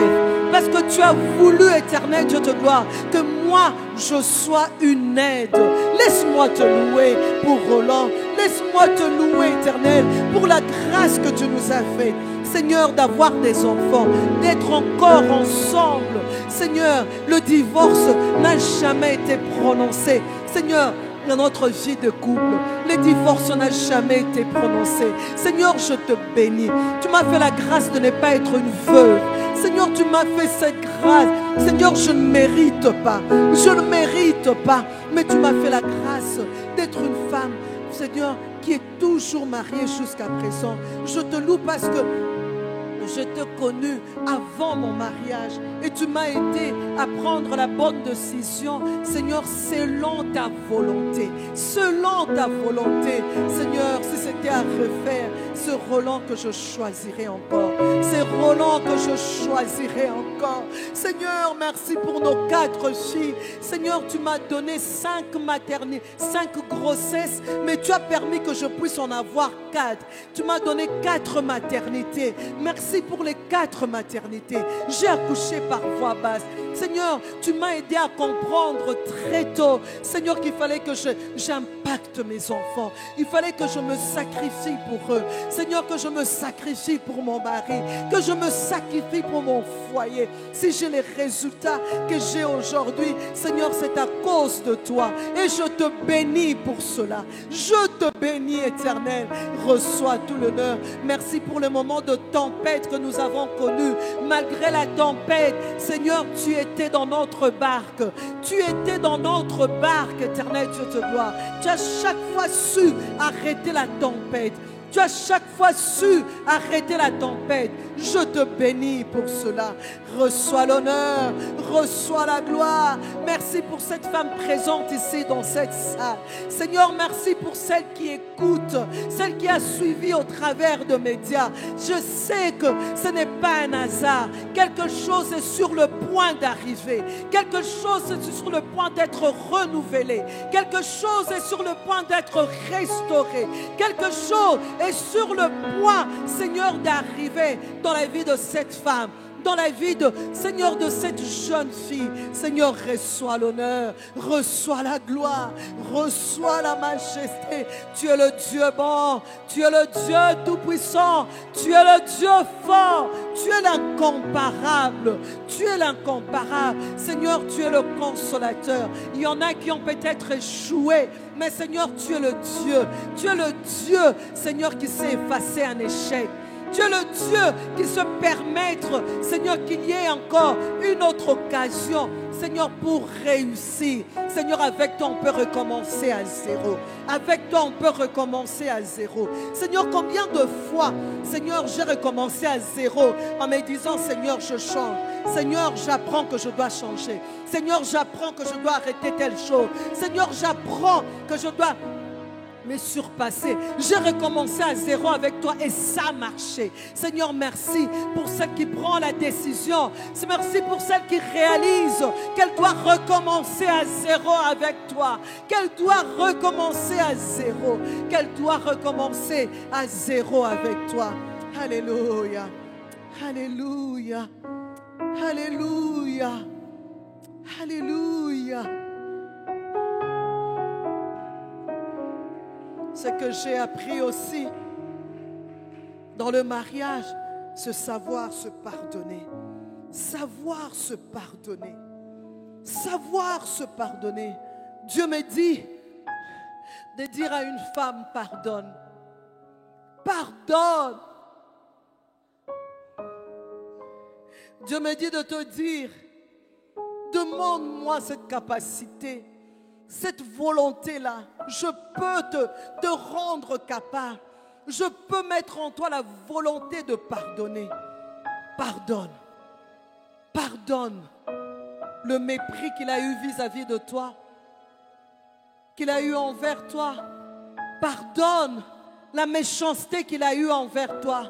Parce que tu as voulu, éternel Dieu de gloire, que moi, je sois une aide. Laisse-moi te louer pour Roland. Laisse-moi te louer, éternel, pour la grâce que tu nous as faite. Seigneur, d'avoir des enfants, d'être encore ensemble. Seigneur, le divorce n'a jamais été prononcé. Seigneur, dans notre vie de couple, le divorce n'a jamais été prononcé. Seigneur, je te bénis. Tu m'as fait la grâce de ne pas être une veuve. Seigneur, tu m'as fait cette grâce. Seigneur, je ne mérite pas. Je ne mérite pas. Mais tu m'as fait la grâce d'être une femme, Seigneur, qui est toujours mariée jusqu'à présent. Je te loue parce que je t'ai connu avant mon mariage et tu m'as aidé à prendre la bonne décision. Seigneur, selon ta volonté. Selon ta volonté. Seigneur, si c'était à refaire, ce Roland que je choisirais encore. C'est Roland que je choisirais encore. Seigneur, merci pour nos 4 filles. Seigneur, tu m'as donné 5 maternités, 5 grossesses, mais tu as permis que je puisse en avoir 4. Tu m'as donné 4 maternités. Merci pour les 4 maternités. J'ai accouché par voie basse. Seigneur, tu m'as aidé à comprendre très tôt, Seigneur, qu'il fallait que j'impacte mes enfants. Il fallait que je me sacrifie pour eux. Seigneur, que je me sacrifie pour mon mari, que je me sacrifie pour mon foyer. Si j'ai les résultats que j'ai aujourd'hui, Seigneur, c'est à cause de toi. Et je te bénis pour cela. Je te bénis, Éternel. Reçois tout l'honneur. Merci pour le moment de tempête que nous avons connu. Malgré la tempête, Seigneur, tu étais dans notre barque. Tu étais dans notre barque, Éternel Dieu de gloire. Tu as chaque fois su arrêter la tempête. Tu as chaque fois su arrêter la tempête. Je te bénis pour cela. Reçois l'honneur, reçois la gloire. Merci pour cette femme présente ici dans cette salle. Seigneur, merci pour celle qui écoute, celle qui a suivi au travers de médias. Je sais que ce n'est pas un hasard. Quelque chose est sur le point d'arriver. Quelque chose est sur le point d'être renouvelé. Quelque chose est sur le point d'être restauré. Quelque chose est sur le point, Seigneur, d'arriver dans la vie de cette femme, dans la vie de, Seigneur, de cette jeune fille. Seigneur, reçois l'honneur, reçois la gloire, reçois la majesté. Tu es le Dieu bon, tu es le Dieu tout-puissant, tu es le Dieu fort, tu es l'incomparable, tu es l'incomparable. Seigneur, tu es le consolateur. Il y en a qui ont peut-être échoué, mais Seigneur, tu es le Dieu, Seigneur, qui s'est effacé un échec. Tu es le Dieu qui se permettre, Seigneur, qu'il y ait encore une autre occasion, Seigneur, pour réussir. Seigneur, avec toi, on peut recommencer à zéro. Avec toi, on peut recommencer à zéro. Seigneur, combien de fois, Seigneur, j'ai recommencé à zéro en me disant, Seigneur, je change. Seigneur, j'apprends que je dois changer. Seigneur, j'apprends que je dois arrêter telle chose. Seigneur, j'apprends que je dois me surpasser. J'ai recommencé à zéro avec toi et ça a marché. Seigneur, merci pour celle qui prend la décision. Merci pour celle qui réalise qu'elle doit recommencer à zéro avec toi. Qu'elle doit recommencer à zéro. Qu'elle doit recommencer à zéro avec toi. Alléluia. Alléluia. Alléluia. Alléluia. Ce que j'ai appris aussi dans le mariage, c'est savoir se pardonner. Savoir se pardonner. Savoir se pardonner. Dieu me dit, de dire à une femme, pardonne. Pardonne. Dieu me dit de te dire, demande-moi cette capacité, cette volonté-là. Je peux te rendre capable. Je peux mettre en toi la volonté de pardonner. Pardonne. Pardonne le mépris qu'il a eu vis-à-vis de toi, qu'il a eu envers toi. Pardonne la méchanceté qu'il a eue envers toi.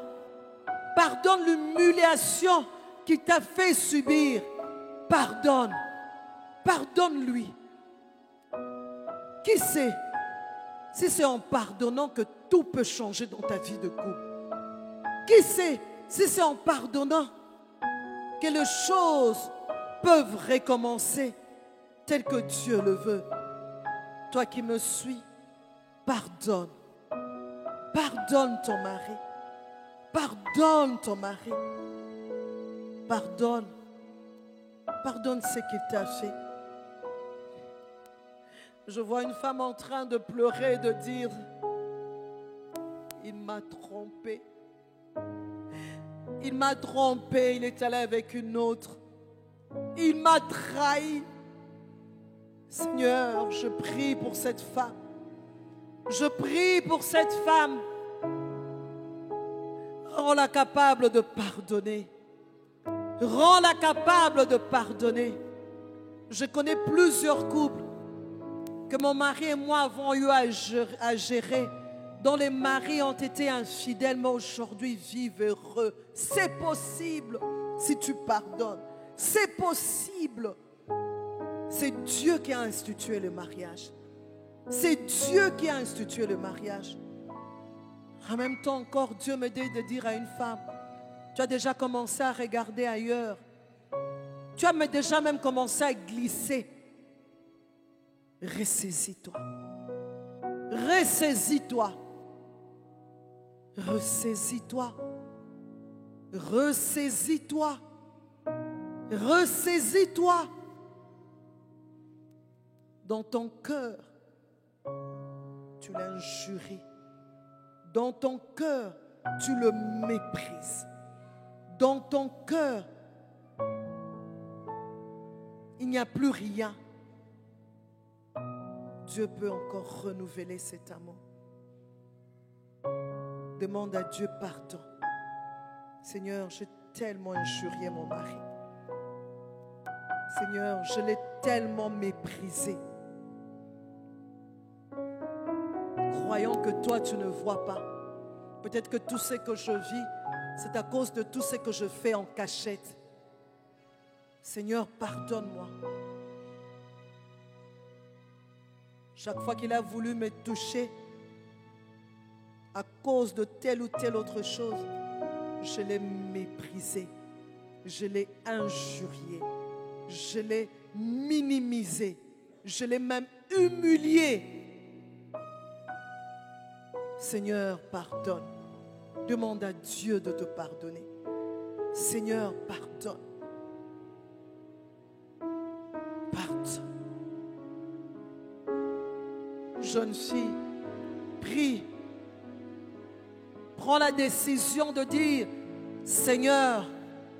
Pardonne l'humiliation qu'il t'a fait subir. Pardonne. Pardonne-lui. Qui sait si c'est en pardonnant que tout peut changer dans ta vie de couple? Qui sait si c'est en pardonnant que les choses peuvent recommencer tel que Dieu le veut? Toi qui me suis, pardonne. Pardonne ton mari. Pardonne ton mari. Pardonne. Pardonne ce qu'il t'a fait. Je vois une femme en train de pleurer et de dire, il m'a trompé. Il m'a trompé, il est allé avec une autre. Il m'a trahi. Seigneur, je prie pour cette femme. Je prie pour cette femme. Rends-la capable de pardonner. Rends-la capable de pardonner. Je connais plusieurs couples que mon mari et moi avons eu à gérer, dont les maris ont été infidèles, mais aujourd'hui vivent heureux. C'est possible si tu pardonnes. C'est possible. C'est Dieu qui a institué le mariage. C'est Dieu qui a institué le mariage. En même temps encore, Dieu me dit de dire à une femme, tu as déjà commencé à regarder ailleurs. Tu as déjà même commencé à glisser. Ressaisis-toi. Ressaisis-toi. Ressaisis-toi. Ressaisis-toi. Ressaisis-toi. Dans ton cœur, tu l'injuries. Dans ton cœur, tu le méprises. Dans ton cœur, il n'y a plus rien. Dieu peut encore renouveler cet amour. Demande à Dieu pardon. Seigneur, j'ai tellement injurié mon mari. Seigneur, je l'ai tellement méprisé. Croyant que toi, tu ne vois pas. Peut-être que tout ce que je vis, c'est à cause de tout ce que je fais en cachette. Seigneur, pardonne-moi. Chaque fois qu'il a voulu me toucher, à cause de telle ou telle autre chose, je l'ai méprisé, je l'ai injurié, je l'ai minimisé, je l'ai même humilié. Seigneur, pardonne. Demande à Dieu de te pardonner. Seigneur, pardonne. Pardonne. Jeune fille, prie. Prends la décision de dire, Seigneur,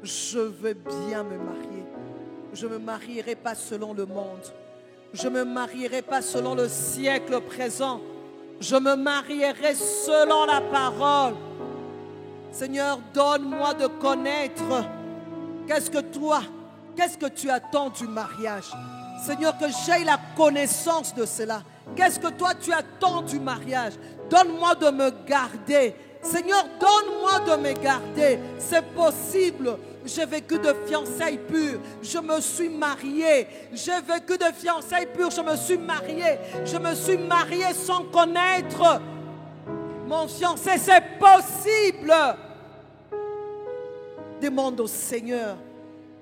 je veux bien me marier. Je ne me marierai pas selon le monde. Je ne me marierai pas selon le siècle présent. Je me marierai selon la parole. Seigneur, donne-moi de connaître qu'est-ce que tu attends du mariage. Seigneur, que j'aie la connaissance de cela. Qu'est-ce que toi tu attends du mariage? Donne-moi de me garder. Seigneur, donne-moi de me garder. C'est possible. J'ai vécu de fiançailles pures. Je me suis mariée. J'ai vécu de fiançailles pures. Je me suis mariée. Je me suis mariée sans connaître mon fiancé. C'est possible. Demande au Seigneur.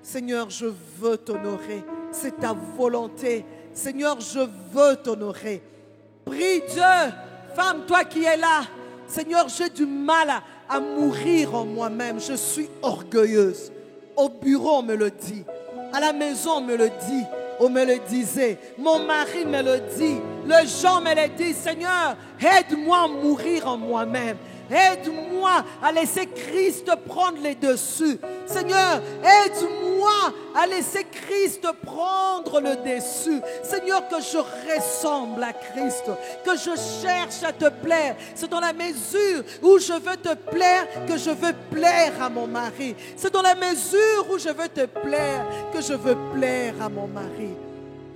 Seigneur, je veux t'honorer. C'est ta volonté. Seigneur, je veux t'honorer. Prie Dieu. Femme, toi qui es là. Seigneur, j'ai du mal à mourir en moi-même. Je suis orgueilleuse. Au bureau, on me le dit. À la maison, on me le dit. on me le disait. Mon mari me le dit. Les gens me le disent. Seigneur, aide-moi à mourir en moi-même. Aide-moi à laisser Christ prendre les dessus. Seigneur, aide-moi à laisser Christ prendre le dessus. Seigneur, que je ressemble à Christ, que je cherche à te plaire. C'est dans la mesure où je veux te plaire que je veux plaire à mon mari. C'est dans la mesure où je veux te plaire que je veux plaire à mon mari.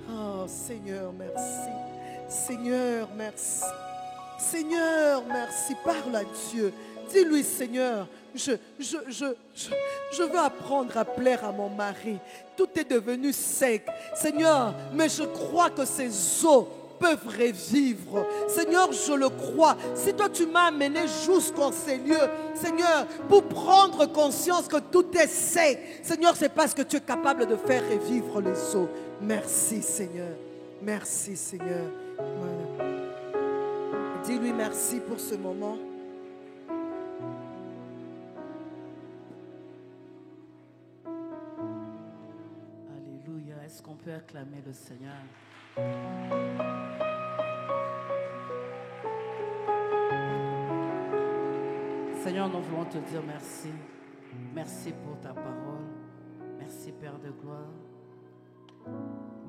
Oh Seigneur, merci. Seigneur, merci. Seigneur, merci. Parle à Dieu. Dis-lui, Seigneur, je veux apprendre à plaire à mon mari. Tout est devenu sec. Seigneur, mais je crois que ces eaux peuvent revivre. Seigneur, je le crois. Si toi tu m'as amené jusqu'en ces lieux, Seigneur, pour prendre conscience que tout est sec, Seigneur, c'est parce que tu es capable de faire revivre les eaux. Merci, Seigneur. Merci, Seigneur. Voilà. Dis-lui merci pour ce moment. Alléluia. Est-ce qu'on peut acclamer le Seigneur? Seigneur, nous voulons te dire merci. Merci pour ta parole. Merci, Père de gloire.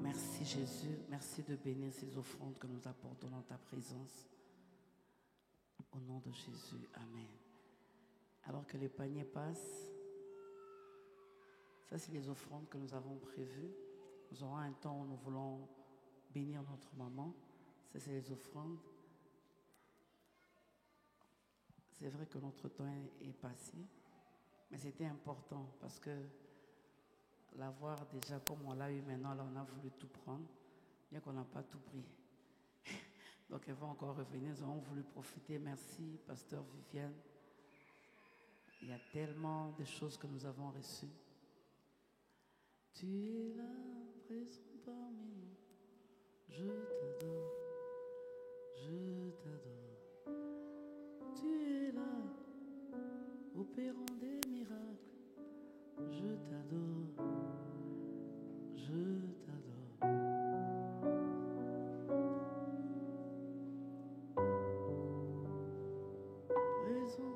Merci, Jésus. Merci de bénir ces offrandes que nous apportons dans ta présence. Au nom de Jésus, Amen. Alors que les paniers passent, ça c'est les offrandes que nous avons prévues. Nous aurons un temps où nous voulons bénir notre maman. Ça c'est les offrandes. C'est vrai que notre temps est passé, mais c'était important parce que l'avoir déjà comme on l'a eu maintenant, là on a voulu tout prendre, bien qu'on n'a pas tout pris. Donc elle va encore revenir, nous avons voulu profiter. Merci, Pasteur Viviane. Il y a tellement de choses que nous avons reçues. Tu es là, présent parmi nous. Je t'adore, je t'adore. Tu es là, opérant des miracles. Je t'adore, je t'adore. Présent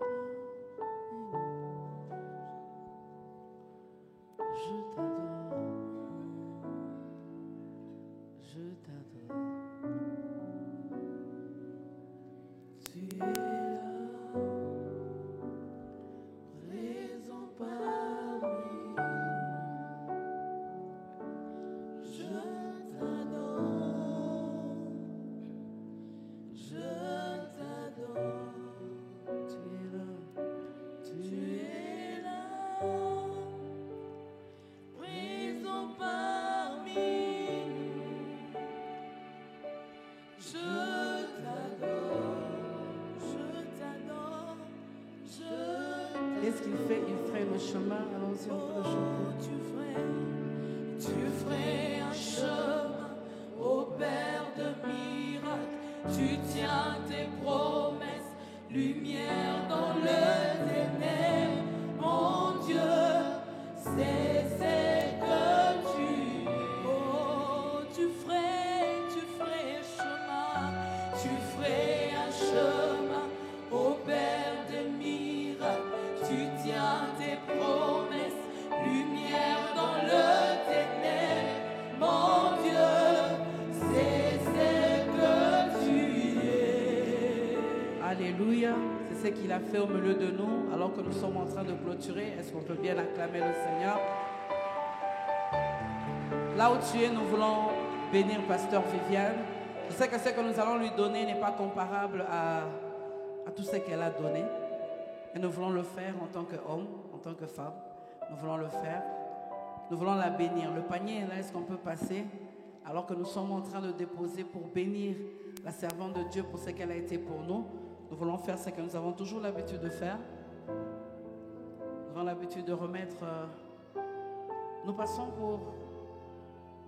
Qu'est-ce qu'il fait? Il ferait le chemin. Allons-y, on peut le chanter. Tu ferais un chemin au Père de miracles. Tu tiens tes promesses, lumière dans le ténèbre. Mon Dieu, c'est que tu es. Oh, tu ferais un chemin. Tu ferais un chemin au Père de miracles. Tu tiens tes promesses, lumière dans le ténèbre. Mon Dieu, c'est que tu es. Alléluia. C'est ce qu'il a fait au milieu de nous alors que nous sommes en train de clôturer. Est-ce qu'on peut bien acclamer le Seigneur? Là où tu es, nous voulons bénir Pasteur Viviane. Je sais que ce que nous allons lui donner n'est pas comparable à tout ce qu'elle a donné. Et nous voulons le faire en tant qu'homme, en tant que femme. Nous voulons le faire. Nous voulons la bénir. Le panier est là, est-ce qu'on peut passer? Alors que nous sommes en train de déposer pour bénir la servante de Dieu pour ce qu'elle a été pour nous. Nous voulons faire ce que nous avons toujours l'habitude de faire. Nous avons l'habitude de remettre... Nous passons pour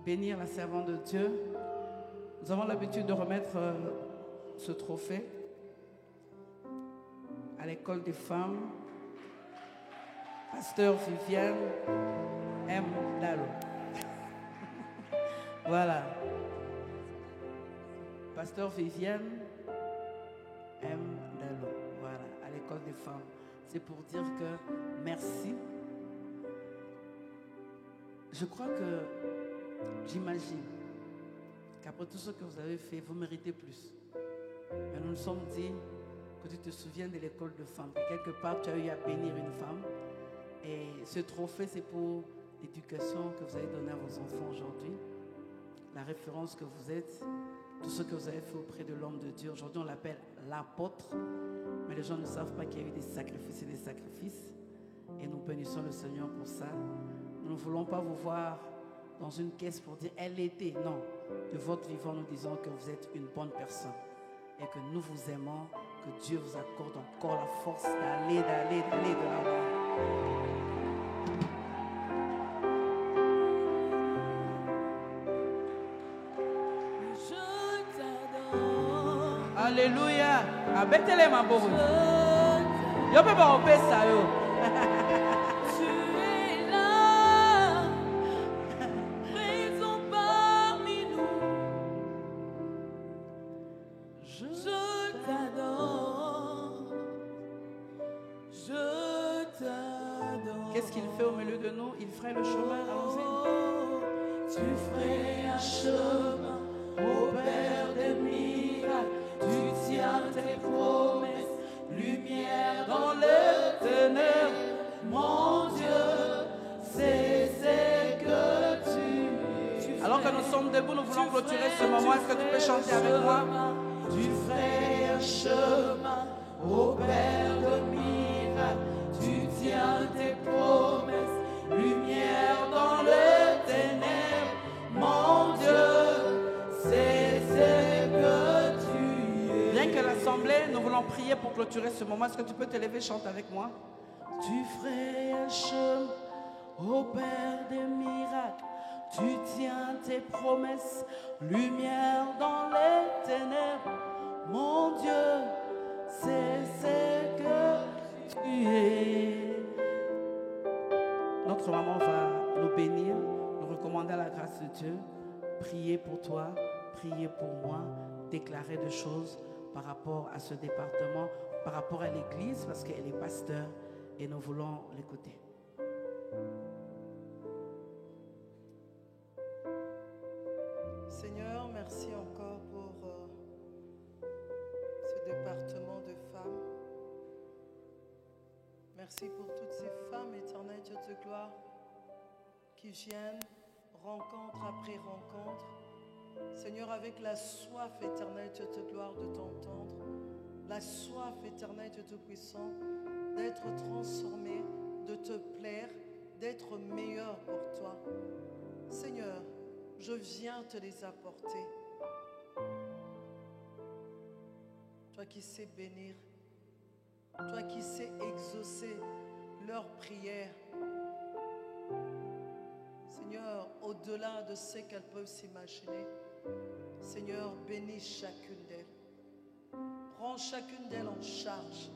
bénir la servante de Dieu. Nous avons l'habitude de remettre ce trophée à l'école des femmes. Pasteur Viviane M. Dalo. Voilà. Pasteur Vivienne M. Dalo. Voilà, à l'école des femmes. C'est pour dire que merci. Je crois que j'imagine qu'après tout ce que vous avez fait, vous méritez plus. Mais nous nous sommes dit que tu te souviens de l'école de femmes, que quelque part tu as eu à bénir une femme. Et ce trophée, c'est pour l'éducation que vous avez donnée à vos enfants aujourd'hui. La référence que vous êtes, tout ce que vous avez fait auprès de l'homme de Dieu. Aujourd'hui, on l'appelle l'apôtre. Mais les gens ne savent pas qu'il y a eu des sacrifices et des sacrifices. Et nous bénissons le Seigneur pour ça. Nous ne voulons pas vous voir dans une caisse pour dire elle était. Non, de votre vivant, nous disons que vous êtes une bonne personne et que nous vous aimons, que Dieu vous accorde encore la force d'aller de l'avant. Je t'adore. Alléluia. Abetele maboro. Yo pe ba ope sa yo. Tu es là, présent parmi nous. Je t'adore. Je t'adore. Qu'est-ce qu'il fait au milieu de nous? Il ferait le chemin. Allons-y. Tu ferais un chemin au Père des miracles. Tu tiens tes promesses, lumière dans les ténèbres. Mon Dieu, c'est ce que tu fais. Alors que nous sommes debout, nous voulons clôturer ce moment. Est-ce que tu peux chanter avec moi? Tu ferais un chemin au Père de miracles. Tu tiens tes promesses, lumière dans les ténèbres. Mon Dieu, c'est ce que tu es. Bien que l'assemblée, nous voulons prier pour clôturer ce moment. Est-ce que tu peux te lever et chanter avec moi? Tu ferais un chemin au Père des miracles. Tu tiens tes promesses, lumière dans les ténèbres. Mon Dieu, c'est ce que tu es. Notre maman va nous bénir, nous recommander à la grâce de Dieu, prier pour toi, prier pour moi, déclarer des choses par rapport à ce département, par rapport à l'église, parce qu'elle est pasteur et nous voulons l'écouter. Seigneur, merci encore pour ce département de femmes. Merci pour toutes ces femmes, éternel Dieu de gloire, qui viennent rencontre après rencontre. Seigneur, avec la soif, éternel Dieu de gloire, de t'entendre, la soif, éternel Dieu Tout-Puissant, d'être transformé, de te plaire, d'être meilleur pour toi. Seigneur, je viens te les apporter. Toi qui sais bénir, toi qui sais exaucer leurs prières. Seigneur, au-delà de ce qu'elles peuvent s'imaginer, Seigneur, bénis chacune d'elles. Prends chacune d'elles en charge.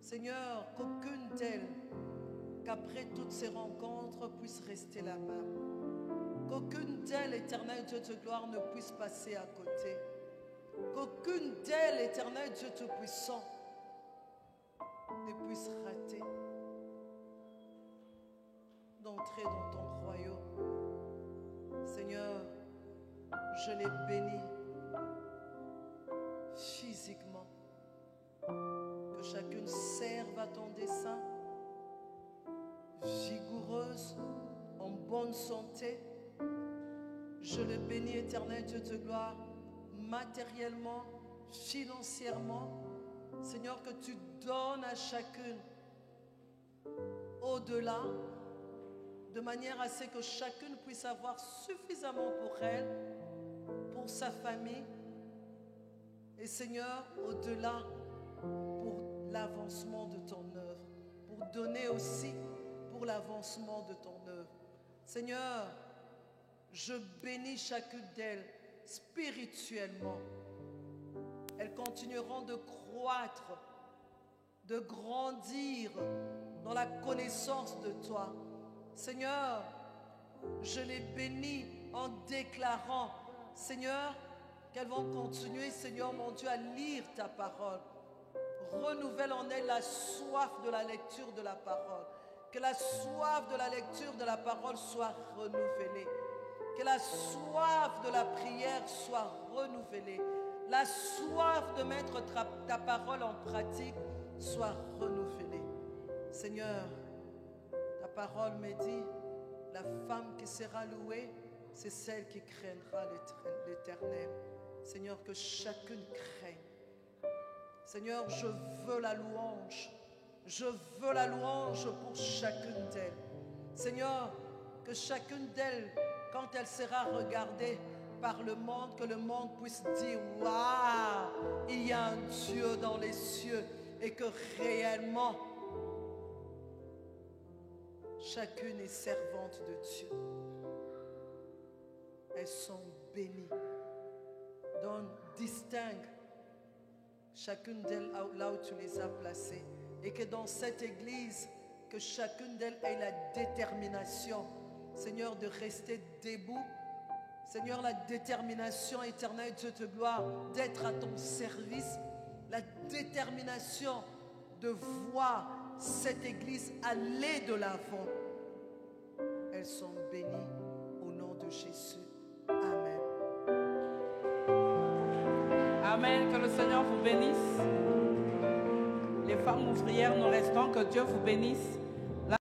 Seigneur, qu'aucune d'elles, qu'après toutes ces rencontres, puisse rester la même. Qu'aucune d'elles, éternel Dieu de gloire, ne puisse passer à côté. Qu'aucune d'elles, éternel Dieu Tout-Puissant, ne puisse rater d'entrer dans ton royaume. Seigneur, je les bénis physiquement. Que chacune serve à ton dessein, vigoureuse, en bonne santé. Je le bénis, éternel Dieu de gloire, matériellement, financièrement. Seigneur, que tu donnes à chacune au-delà, de manière à ce que chacune puisse avoir suffisamment pour elle, pour sa famille. Et Seigneur, au-delà, pour l'avancement de ton œuvre, pour donner aussi pour l'avancement de ton œuvre. Seigneur, je bénis chacune d'elles spirituellement. Elles continueront de croître, de grandir dans la connaissance de toi. Seigneur, je les bénis en déclarant, Seigneur, qu'elles vont continuer, Seigneur mon Dieu, à lire ta parole. Renouvelle en elles la soif de la lecture de la parole. Que la soif de la lecture de la parole soit renouvelée. Que la soif de la prière soit renouvelée. La soif de mettre ta parole en pratique soit renouvelée. Seigneur, ta parole me dit, la femme qui sera louée, c'est celle qui craindra l'Éternel. Seigneur, que chacune craigne. Seigneur, je veux la louange. Je veux la louange pour chacune d'elles. Seigneur, que chacune d'elles, quand elle sera regardée par le monde, que le monde puisse dire, waouh, il y a un Dieu dans les cieux, et que réellement, chacune est servante de Dieu. Elles sont bénies. Donc, distingue chacune d'elles là où tu les as placées. Et que dans cette église, que chacune d'elles ait la détermination, Seigneur, de rester debout. Seigneur, la détermination éternelle, Dieu te gloire, d'être à ton service. La détermination de voir cette église aller de l'avant. Elles sont bénies au nom de Jésus. Amen. Amen. Que le Seigneur vous bénisse. Les femmes ouvrières, nous restons. Que Dieu vous bénisse.